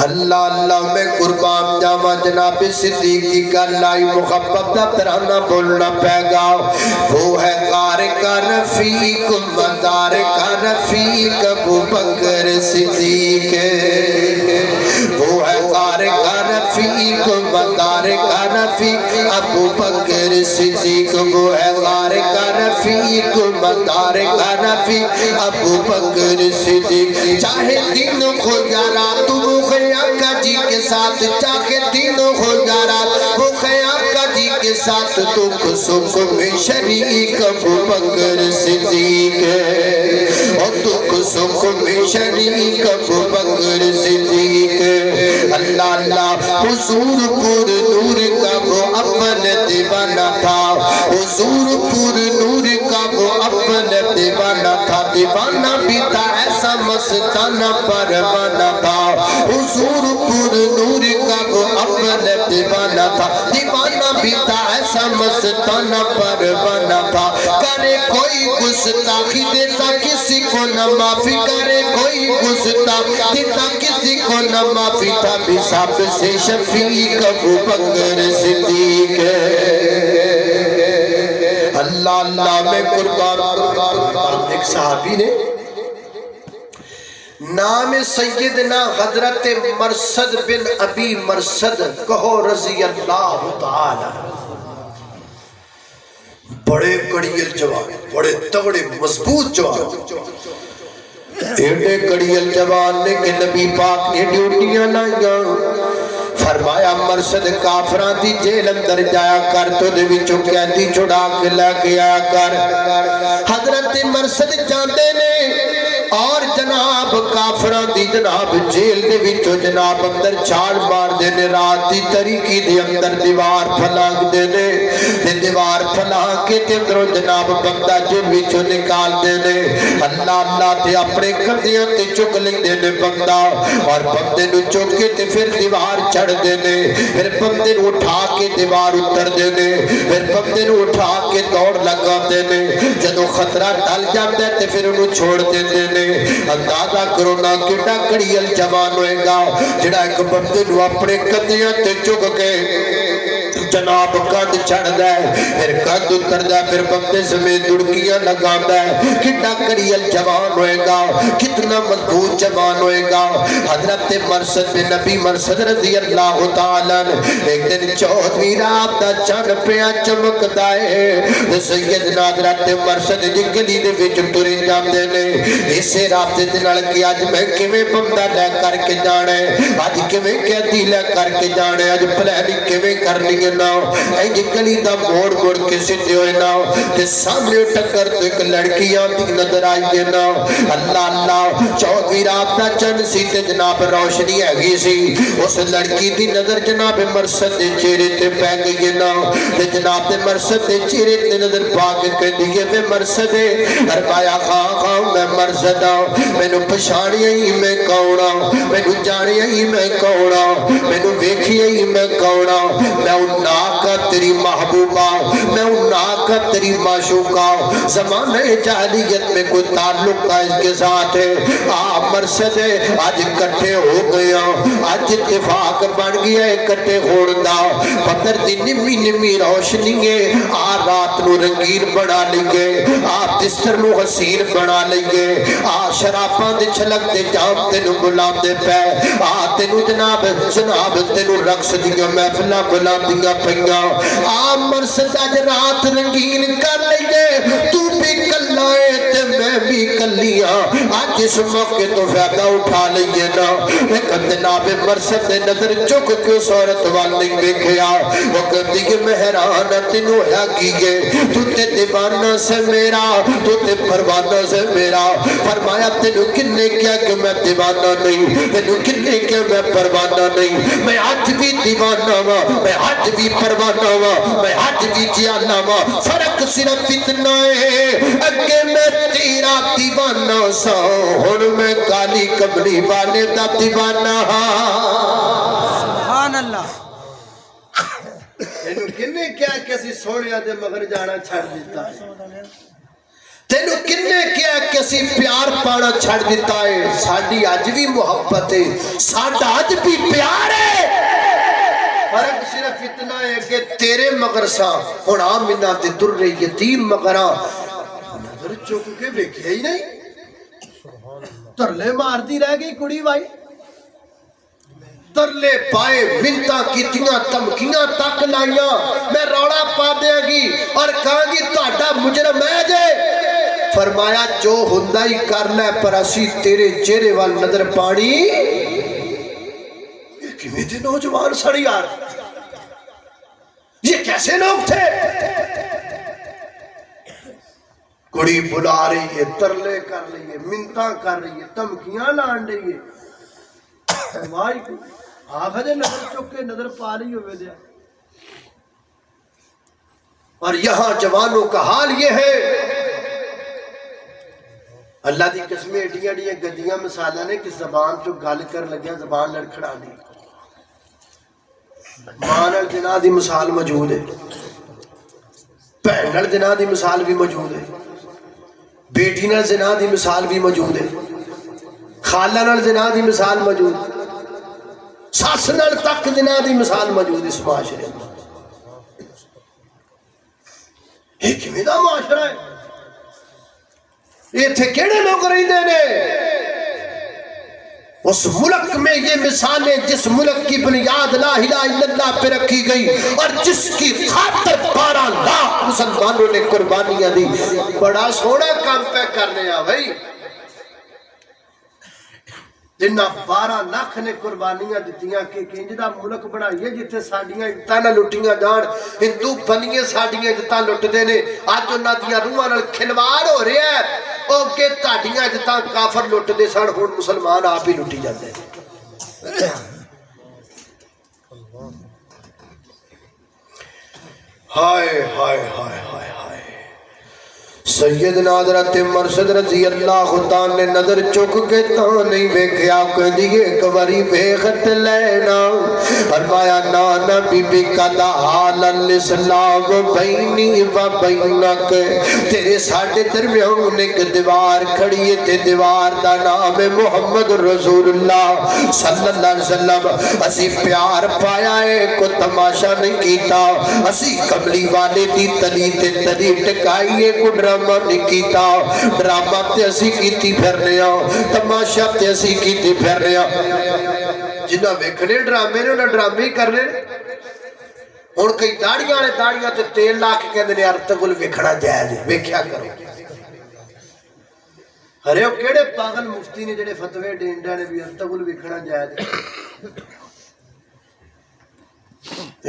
اللہ اللہ میں قربان جاوا جناب صدیق کی گلائی محبت دا ترانہ بولنا پہ گا وہ ہے غار کا رفیق مدار کا رفیق ابو بکر صدیق وہ ہے غار کا رفیق مدار کا رفیق ابو بکر صدیق وہ ہے غار کا رفیق مدار کا رفیق ابو بکر صدیق چاہے دن ہو یا رات وہ خیاکہ جی کے ساتھ چاہے دن ہو یا رات وہ خیاکہ جی کے ساتھ دکھ سکھ میں شریک ابو بکر صدیق اور دکھ سکھ میں شریک ابو بکر صدیق اللہ اللہ حضور پور نور کا وہ اپن دیوانہ تھا حضور پور نور کا وہ اپن دیوانہ تھا دیوانہ بھی تھا ایسا مستانہ پروانہ تھا حضور پور نور کا وہ اپن دیوانہ تھا دیوانہ بھی تھا ایسا مستانہ پروانہ تھا کرے کوئی گستاخی دیتا کسی کو نہ معافی کرے کوئی گستاخی دیتا کسی کو نہ معافی تھا بھی سب سے شفیق ابو بکر صدیق اللہ اللہ میں قربان ایک صحابی نے نام سیدنا حضرت مرثد بن ابی مرثد کہو رضی اللہ تعالی، بڑے کڑیل جوان، بڑے تگڑے مضبوط جوان، ایڈے کڑیل جوان نے کہ نبی پاک نے ڈیوٹیاں لائیاں، فرمایا مرثد کافران دی جیل اندر جایا کر، تو دے وچوں قیدی چھڑا کے لے کے آیا کر۔ حضرت مرثد جاندے نے اور جناب کافران دی جناب جیل دے وچوں جناب اندر چھاڑ مار دے نے، رات دی تاریکی دے اندر دیوار پھلانگ دے نے، دیوار پھلانگ کے تے اندروں جناب بندہ جیل وچوں نکال دے نے، اللہ اللہ تے اپنے کندیاں تے چک لیں دے نے بندہ، اور بندے نو چک کے تے پھر دیوار چڑھ دے نے، پھر بندے نو اٹھا کے دیوار اتر دے نے، پھر بندے نو اٹھا کے دوڑ لگا دے نے، جدو خطرہ ڈال جاندے تے پھر انہوں چھوڑ دے نے۔ اندازہ کرو نا کٹا کڑیل جوان ہوئے گا جڑا ایک بندے نو اپنے کندیاں تے چک کے جناب کند چڑھ دے، پھر کند اتر دے، پھر بندے سمیت دڑکیاں لگا دے، کتنا کڑیل جوان ہوئے گا، کتنا مضبوط جوان ہوئے گا۔ حضرت مرثد بن نبی مرثد رضی اللہ تعالیٰ ایک دن 14ویں رات دا چند پیا چمکدا ہے، سیدنا حضرت مرثد جی گلی دے وچ ٹرے جاندے نے، اسے رابطے دے نال کہ اج میں کیویں بندہ لے کر کے جانا ہے، اج کیویں قیدی لے کر کے جانا ہے، اج پلاننگ کیویں کرنی ہے نا، اج گلی دا موڑ موڑ کے سیدھے ہوئے نا، تے سامنے ٹکر تو ایک لڑکی آتی نظر آئی ہے نا، اللہ اللہ 14ویں رات دا چند سی تے جناب روشنی ہے گی سی، اس لڑکی دی نظر جناب مرثد دے چہرے تے پہ گئی نا، تے جناب دے مرثد دے چہرے تے نظر پا کے کہہ دیئے وے مرثد ہے، اربایا خواہ خواہ میں مرثد ہوں، میں نو پشانی ہی میں کونا، میں نو جانی ہی میں کونا، میں نو ویکھی ہی میں کونا، میں ان ناکا تیری محبوبہ، میں ان ناکا تیری معشوقہ، زمانہ جاہلیت میں کوئی تعلق کا اس کے ساتھ ہے، مرثد ہے آج کٹھے ہو گیا، آج اتفاق بن گیا ہے کٹھے ہوڑا، پتر دی نمی نمی روشنی ہے، رات نو رنگین بنا لئے، بستر نو حسین بنا لئے، شراباں دے چھلک دے جام تینو گلاب دے پہ، تینو جناب تینو رقص دیا محفلہ گلاب دیا پہنگا، مرثد آج رات رنگین کر لئے، تو بھی کلائے تے میں بھی کلیاں، آج اس موقع تو فیدہ اٹھا لئیے نا، لیکن جناب مرثد نے نظر چک کے اس عورت والنی دیکھیا، وہ کہتی کہ مہرانہ تینو ہے کیے، تو تے دیوانہ سے میرا، تو تے پروانہ سے میرا، فرمایا تینو کنے کیا کہ میں دیوانہ نہیں، تینو کنے کیا میں پروانہ نہیں، میں آج بھی دیوانہ ہوں، میں آج بھی پروانہ ہوں، میں آج بھی جیانہ ہوں، فرق صرف اتنا ہے، اگے میں تیرا دیوانہ سا، ہن میں کالی کملی والے دا دیوانہ سبحان اللہ۔ تینو کنے کیا کسی سوڑیا دے مگر جانا چھڑ دیتا ہے، تینو کنے کیا کسی پیار پانا چھڑ دیتا ہے، ساڑھی آج بھی محبت ہے، ساڑھا آج بھی پیار ہے، فرق صرف اتنا ہے کہ تیرے مگر سا ہن آمنہ تے در یتیم مگران نظر چک کے بیکھے ہی نہیں، ترلے مار دی رہ گئی کڑی بھائی، ترلے پائے منتاں کیتیاں تمکیاں تک لائیاں، میں روڑا پا دیا گی اور کہاں گی تاڑا مجرم ہے جے، فرمایا جو ہندائی کرنا ہے پر اسی تیرے چہرے وال نظر پانی، یہ کمی تھے نوجوان سڑی آر، یہ کیسے لوگ تھے، کڑی بلا رہی ہے، ترلے کر رہی ہے، منتاں کر رہی ہے، تمکیاں لان رہی ہے، مائی کو آخا دے نظر چکے نظر پا رہی ہوئے دیا، اور یہاں جوانوں کا حال یہ ہے، اللہ دی قسمیں اڈیاں ڈیاں گدیاں مثالہ نے کہ زبان جو گال کر لگیا زبان لڑکھڑا دی، مانل جناح دی مثال موجود ہے، پہنل جناح دی مثال بھی موجود ہے، بیٹی نال زنا دی مثال بھی موجود ہے، خالہ نال زنا دی مثال موجود ہے، ساس نال تک زنا دی مثال موجود اس معاشرے میں، یہ کمی دا معاشرہ ہے، یہ تھے کیڑے لوگ رہی دینے، اس ملک میں یہ مثالیں جس ملک کی بنیاد لا الہ الا اللہ پہ رکھی گئی اور جس کی خاطر 12 لاکھ مسلمانوں نے قربانیاں دی، بڑا سونا کام پہ کرنے آ بھائی، جنہ 12 لاکھ نے قربانیاں دیتیاں کہ کنجدہ ملک بنائیے جتے ساڑیاں عزتاں نہ لٹیاں جان، ہندو بنیے ساڑیاں عزتاں لٹ دینے، آج انہاں دیاں روحاں نال کھلواڑ ہو رہا ہے، او کہ تہاڈیاں عزتاں کافر لٹ دے سن، ہن مسلمان آپ ہی لٹی جاندے ہیں۔ ہائے ہائے ہائے ہائے ہائے، سیدنا حضرت مرشد رضی اللہ تعالیٰ نے نظر چک کے تا نہیں ویکھیا کہ دیئے کوری ویخت لینا، فرمایا نانا بی بی کا دعال الاسلام بینی و بینک، تیرے ساڑھے درمیان ایک دیوار کھڑی ہے، تے دیوار دا نام محمد رسول اللہ صلی اللہ علیہ وسلم، اسی پیار پایا ہے کو تماشا نہیں کیتا، اسی کملی والے دی تلی تے تلی ٹکائیے کو ڈرامہ نہیں کیتا، ڈرامہ تے اسی کیتی پھرنے آؤ، تماشا تے اسی کیتی پھرنے آؤ، جنہ ویکھنے ڈرامے نے انہاں ڈرامے ہی کرنے، ہن کئی داڑیاں نے داڑیاں تے تیل لا کے کہندے نے ارطغرل ویکھنا جائز ہے، ویکھیا کرو۔ ارے وہ کیڑے پاگل مفتی نے جڑے فتوے ڈینڈا نے بھی ارطغرل ویکھنا جائز ہے،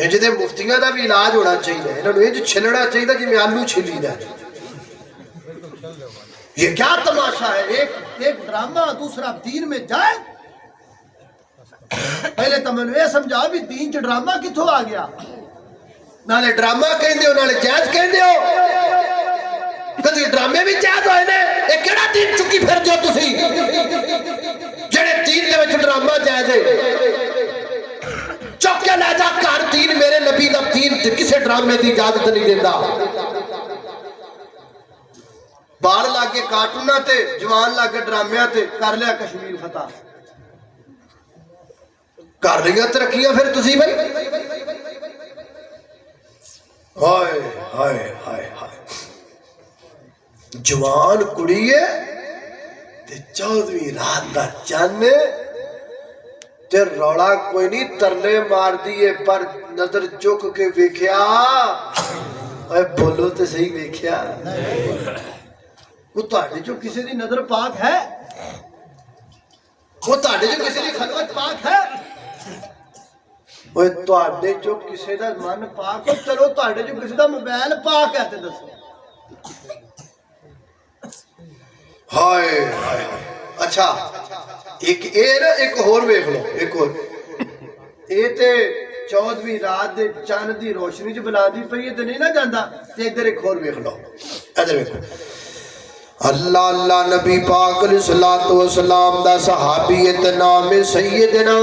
انج دے مفتیاں دا بھی علاج ہونا چاہیے، انہاں نوں انج چھلنا چاہیے جویں آلو چھلی دا۔ یہ کیا تماشا ہے، ایک ڈرامہ دوسرا دین میں جائے، پہلے تو میں نے یہ سمجھا بھی دین چ ڈرامہ کتھوں آ گیا، نالے ڈرامہ کہندے ہو نالے جائز کہندے ہو، کدی ڈرامے بھی جائز ہوئے نے، یہ کیڑا دین چکی پھر دیو تسی جڑے دین دے وچ ڈرامہ جائز ہے، چوک کے لے جا کر دین میرے نبی دا دین کسے ڈرامے دی اجازت نہیں دیندا، بال لاگے کارٹونہ تے جوان لاگے ڈرامیاں تے کر لیا کشمیر فتح، کر لیا ترقیاں پھر تسی بھائی، ہائے ہائے ہائے ہائے، جوان کڑی ہے تے 14ویں رات دا چانے تے روڑا کوئی نہیں، ترلے مار دیئے پر نظر چک کے ویکھیا، اے بولو تے صحیح ویکھیا، وہ تہاڈے جو کسی دی نظر پاک ہے، وہ تہاڈے جو کسی دی خلوت پاک ہے، وہ تہاڈے جو کسی دا من پاک ہے، چلو تہاڈے جو کسی دا موبائل پاک ہے تے دسو، ہائے ہائے، اچھا ایک ایک اور ویکھ لو، ایک اور اے تے 14ویں رات دے چاند دی روشنی چ بلا دی پئی تے نہیں نہ جاندا، تے ادھر ایک اور ویکھ لو، ادھر ویکھو، اللہ اللہ نبی پاک علیہ السلام دا صحابیت نام سیدنا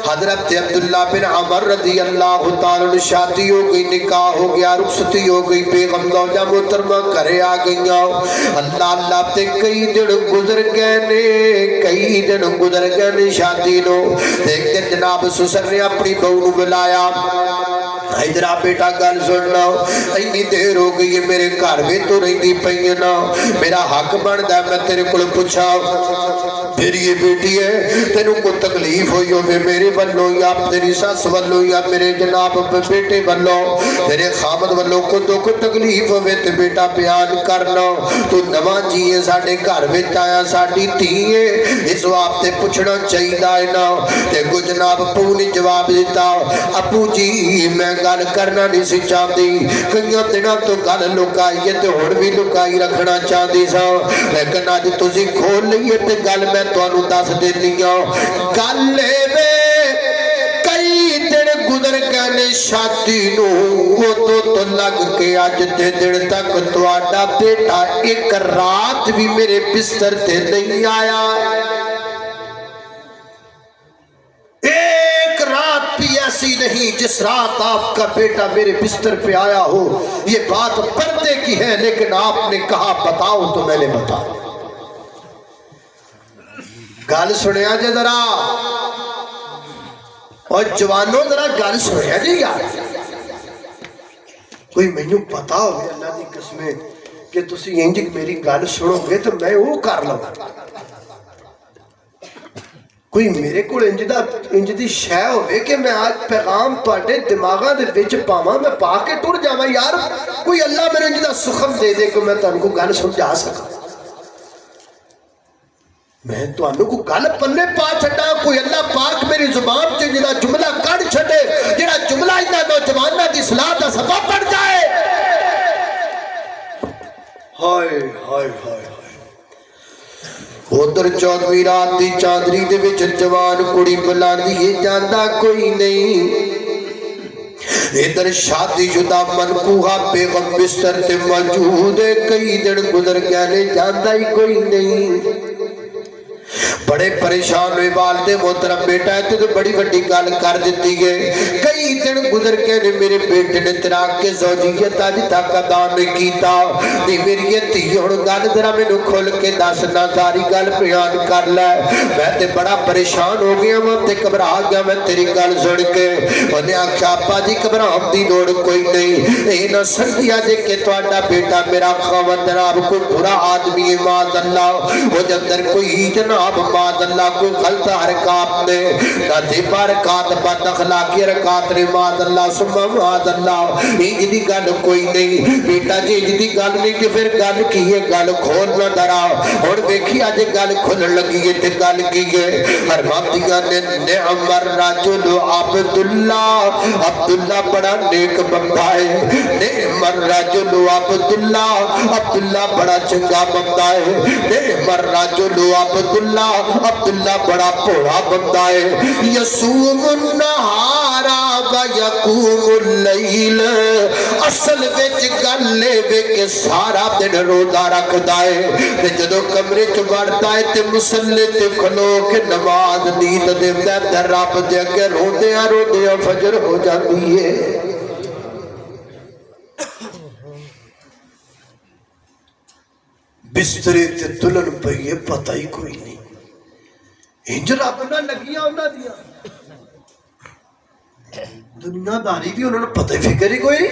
حضرت عبداللہ بن عمر رضی اللہ تعالیٰ شادی ہو گئی، نکاح ہو گیا، رخصتی ہو گئی، بیگم زوجہ محترمہ گھرے آ گئیاں، اللہ اللہ تے کئی دن گزر گئے نے، کئی دن گزر گئے نے شادی نو، ایک دن جناب سسر نے اپنی بہو نو بلایا، ادھرا بیٹا گل سننا، اینی دیر ہو گئی ہے میرے گھر میں تو رہندی پئی نا، میرا حق بندا ہے میں تیرے کول پوچھا، پھر یہ بیٹی ہے تینوں کو تکلیف ہوئی ہو میرے والوں یا تیری ساس والوں یا میرے جناب بیٹے والوں، تیرے خامد والوں کو تو کو تکلیف ہوئے تے بیٹا بیان کرنا، تو نواں جیے ساڑھے گھر وچ آیا ساڑھی تھیے، اس واسطے پوچھنا چاہیے نا، تے کو جناب پو نے جواب دیتا، ابو جی میں گل کرنا نہیں سی چاہتی، کئیوں دنوں تو گل لکائی ہے تے ہن بھی لکائی رکھنا چاہتی سا، لیکن اج تسی کھول لئیے تے گل میں تانوں دس دینیاں، گل وے کئی دن گزر گئے نے شادی نو، وہ تو لگ کے اج دے دن تک تہاڈا بیٹا ایک رات بھی میرے بستر تے نہیں آیا، ایک رات بھی ایسی نہیں جس رات آپ کا بیٹا میرے بستر پہ آیا ہو، یہ بات پردے کی ہے لیکن آپ نے کہا بتاؤ تو میں نے بتایا، گل سنیا جے ذرا، اور جوانوں ذرا گل سنیا جی یار، کوئی مینوں پتا ہو گیا اللہ دی قسمیں کہ تسی انج میری گل سنو گے تو میں وہ کر لوں، کوئی میرے کو انج دی شے ہوئے کہ میں آج پیغام تواڈے دماغاں دے وچ پاواں میں پا کے ٹر جاواں یار کوئی اللہ میرے انج دا سخن دے دے کہ میں تانوں کو گل سمجھا سکاں میں تانوں کو گل پلے پا چھڈا کوئی اللہ پاک میری زبان تے جڑا جملہ کڈ چھڈے جڑا جملہ انہاں نوجواناں دی اصلاح دا سبب بن جائے ہائے ہائے ہائے ادھر 14ویں رات دی چاندنی دے وچ جوان کڑی بلاندی ہے جاندا کوئی نہیں ادھر شادی شدہ منکوہا بیگم بستر تے موجود ہے کئی دن گزر گئے نے جاندا ہی کوئی نہیں بڑے پریشان ہوئے والدے محترم بیٹا ہے تو بڑی بڑی گل کر دیتی ہے کئی دن گزر کے نے میرے بیٹے نے تراک کے زوجیت آج تک ادا نہیں کیتا نہیں میری یہ تھی ہن گل ذرا مینوں کھول کے دسنا ساری گل بیان کر لے میں تے بڑا پریشان ہو گیا میں تے گھبرا گیا میں تیری گل سن کے انہیں آکھیا ابا جی گھبراؤن دی لوڑ کوئی نہیں اے نہ سمجھیا جے کہ تہاڈا بیٹا میرا خاوند جناب کوئی برا آدمی ہے معاذ اللہ وہ اندر کوئی جناب معاذ اللہ کوئی غلط حرکات نے نہ دیبا حرکات بد اخلاقی حرکات نے معاذ اللہ سمہ معاذ اللہ انج دی گل کوئی نہیں بیٹا جی انج دی گل نہیں کہ پھر گل کی ہے گل کھول نہ ڈرا اور دیکھی اج گل کھلن لگی ہے تے گل کی ہے فرماندیاں نے نعم الرجل عبداللہ بڑا نیک بندہ ہے نعم الرجل عبداللہ بڑا چنگا بندہ ہے نعم الرجل عبداللہ بڑا بھولا بندہ ہے یصوم النہار و یقوم اللیل اصل وچ گل اے کہ سارا دن روزہ رکھدا ہے تے جدوں کمرے چ وڑدا ہے تے مصلی تے کھلو کے نماز نیت دیندا ہے تے رب دے اگے روندیاں روندیاں فجر ہو جاندی ہے بسترے تے دلن پئی پتہ ہی کوئی نہیں انج رب نہ لگیاں انہاں دیاں دنیا داری بھی انہوں نے پتہ فکر ہی کوئی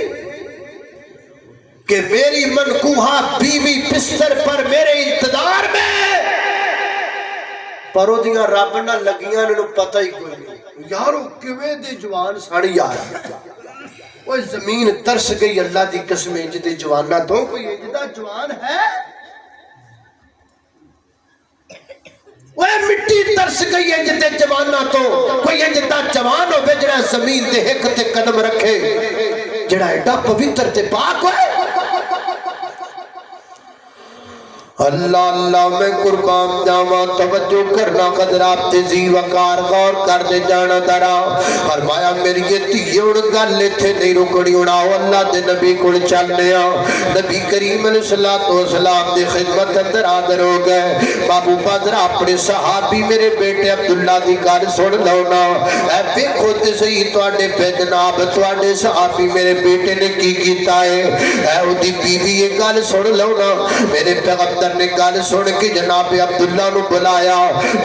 کہ میری منکوہا بیوی بستر پر میرے انتظار میں پرو دیاں رب نہ لگیاں انہوں نے پتہ ہی کوئی نہیں یارو کیویں دے جوان ساڑی یار وہ زمین ترس گئی اللہ دی قسم انج دے جواناں تو کوئی انج دا جوان ہے وہ مٹی ترس گئی ہے جتے جوانہ تو کوئی انجتا جوان ہو جڑا زمین دے ہک تے قدم رکھے جڑا ایڈا پوتر تے پاک ہوئے اللہ اللہ میں قربان جاواں توجہ کرنا قدرات تیزی وقار غور کر دے جانا درا فرمایا میری یہ تیون گل ایتھے نہیں رکڑی اڑاؤ اللہ دے نبی کول چلنے نبی کریم علیہ السلام دی خدمت اندر حاضر ہو گئے بابو بدر اپنے صحابی میرے بیٹے عبداللہ دی گل سن لونا اے دیکھو تے صحیح تواڈے پہ جناب تواڈے صحابی میرے بیٹے نے کی کیتا ہے اے اودی بیوی یہ گل سن لونا میرے پیغمبر نے گل سن کے جناب عبداللہ نو بلایا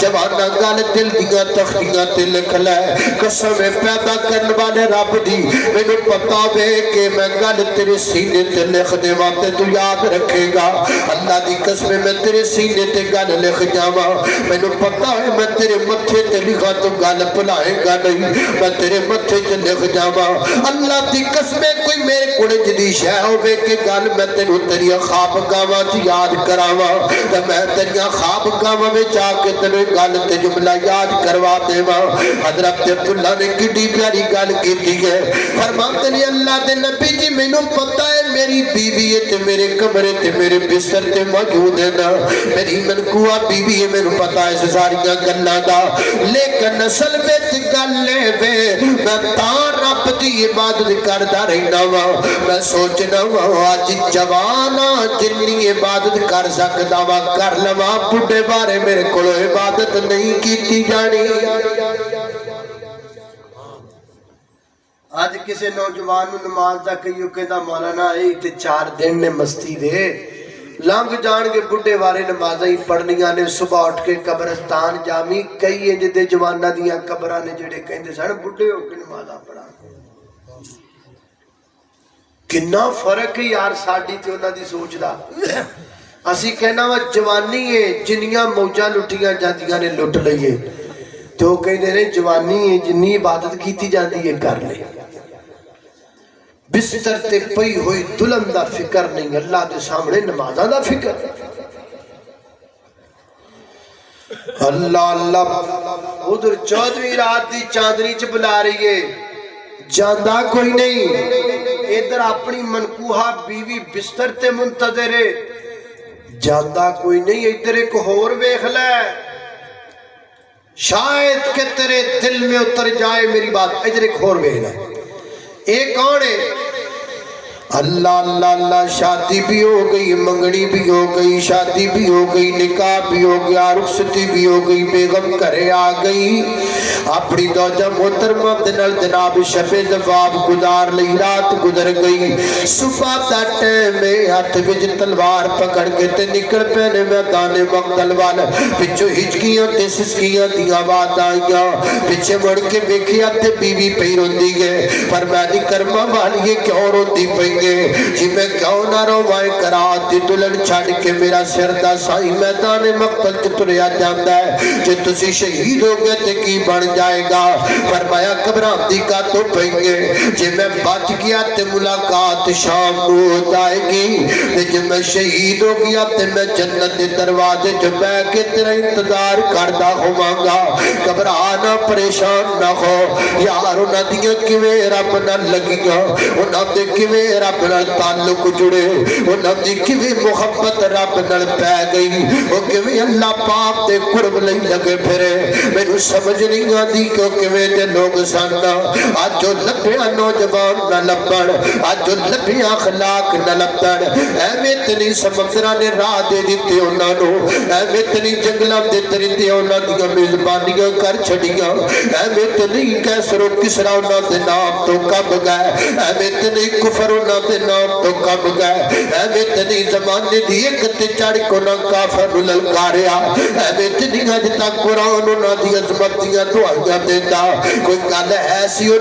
جوانہ گل دل دیاں تختیاں تے لکھ لے قسم پیدا کرن والے رب دی مینوں پتہ وے کہ میں گل تیرے سینے تے لکھ دیواں تے تو یاد رکھے گا اللہ دی قسم میں تیرے سینے تے گل لکھ جاواں مینوں پتہ ہے میں تیرے متھے تے لکھا تو گل بھلائے گا نہیں میں تیرے متھے تے لکھ جاواں اللہ دی قسم کوئی میرے کول جدی شے ہوے کہ گل میں تینوں تیری خواب گاواں چ یاد کرا تو میں تیریاں خواب گاواں میں جا کے تیرے گل تے جملہ یاد کروا دیواں حضرت عبداللہ نے کڈی پیاری گل کیتی ہے فرماتے نے اللہ دے نبی جی مینوں پتہ ہے میری بیوی تے میرے کمرے تے میرے بستر تے موجود ہے نا میری منکوہا بیوی ہے مینوں پتہ ہے ساریاں گلاں دا لیکن اصل وچ گل اے میں تاں رب دی عبادت کردا رہنا وا میں سوچنا وا اج جوان جنی عبادت کر سکدا وا کر لواں بڈھے بارے میرے کولوں عبادت نہیں کیتی جانی اج کسے نوجوان نوں نماز دا کہیو کہندا مولانا اے تے 4 دن نے مستی دے لنگ جان کے بڈھے بارے نمازاں ہی پڑھنیاں نے صبح اٹھ کے قبرستان جامی کئی انج دے جواناں دیاں قبراں نے جڑے کہندے سن بڈھے ہو کے نمازاں پڑھا کنا فرق ہے یار ساڈی تے انہاں دی سوچ دا اسی کہنا وا جوانی ہے جنیاں موجاں لٹیاں جاندیاں نے لٹ لئیے تو کہتے ہیں جوانی ہے جنی عبادت کیتی جاتی ہے کر لے بستر تے پئی ہوئی دلم دا فکر نہیں اللہ دے سامنے نمازہ دا فکر اللہ اللہ ادھر 14ویں رات دی چاندنی چ بلا رہی ہے جاندہ کوئی نہیں ادھر اپنی منکوہا بیوی بستر تے منتظر ہے جاندہ کوئی نہیں ادھر ایک اور ویکھ لے شاید کہ تیرے دل میں اتر جائے میری بات ادھر ایک اور ویکھ لے ایک کون ہے اللہ اللہ اللہ شادی بھی ہو گئی منگنی بھی ہو گئی شادی بھی ہو گئی نکاح بھی ہو گیا رخصتی بھی ہو گئی بیگم کرے آ گئی اپنی دوجہ محترمہ دنال جناب شب زفاف گزار لئی رات گزر گئی صبح دا ٹائم میں ہاتھ وچ تلوار پکڑ کے تے نکل پینے میدان مقتل وال پچھو ہچکیاں تے سسکیاں دی آواز آئیاں پیچھے مڑ کے ویکھیا تے بیوی پئی روندی گئے فرمایا دی کرما والی کیوں روندی پئی جی میں کیوں نہ روائے کرات دلن چھڑ کے میرا سردہ سائی میدان مقتل کے تریا جاندہ ہے جی تسی شہید ہو گئے تے کی بڑھ جائے گا فرمایا قبران دی کا تو پہنگے جی میں بچ گیا تے ملاقات شام ہو جائے گی جی میں شہید ہو گیا تے میں جنت دروازے جو بے کے تیرا انتظار کردہ ہومانگا قبرانا پریشان نہ ہو یار انہ دیا کیوے رب نہ لگیا انہ دے کیوے رب نال تعلق جڑے وہ نبی کیویں محبت رب نال پہ گئی وہ کیویں اللہ پاک دے قرب لئی لگے پھرے مینوں سمجھ نہیں آتی کہ کیویں دے لوگ سن اج جو لبھیا نوجوان نہ لبھن اج جو لبھیا اخلاق نہ لبھن ایویں اتنی سمندراں نے راہ دے دتی انہاں نوں ایویں اتنی جنگلاں دے درندے انہاں دی میزبانیاں کر چھڑیاں ایویں اتنی کیسر و کسرا انہاں دے نام تو کب گئے ایویں اتنی کفر انہاں دے نام تو کب گئے ایویں اتنی زمانے دی ایک تے چڑھ کو نہ کافر للکاریا ایویں اتنی اج تک قرآن انہاں دی عظمت دیاں دعائیاں دیندا کوئی گل ایسی انہاں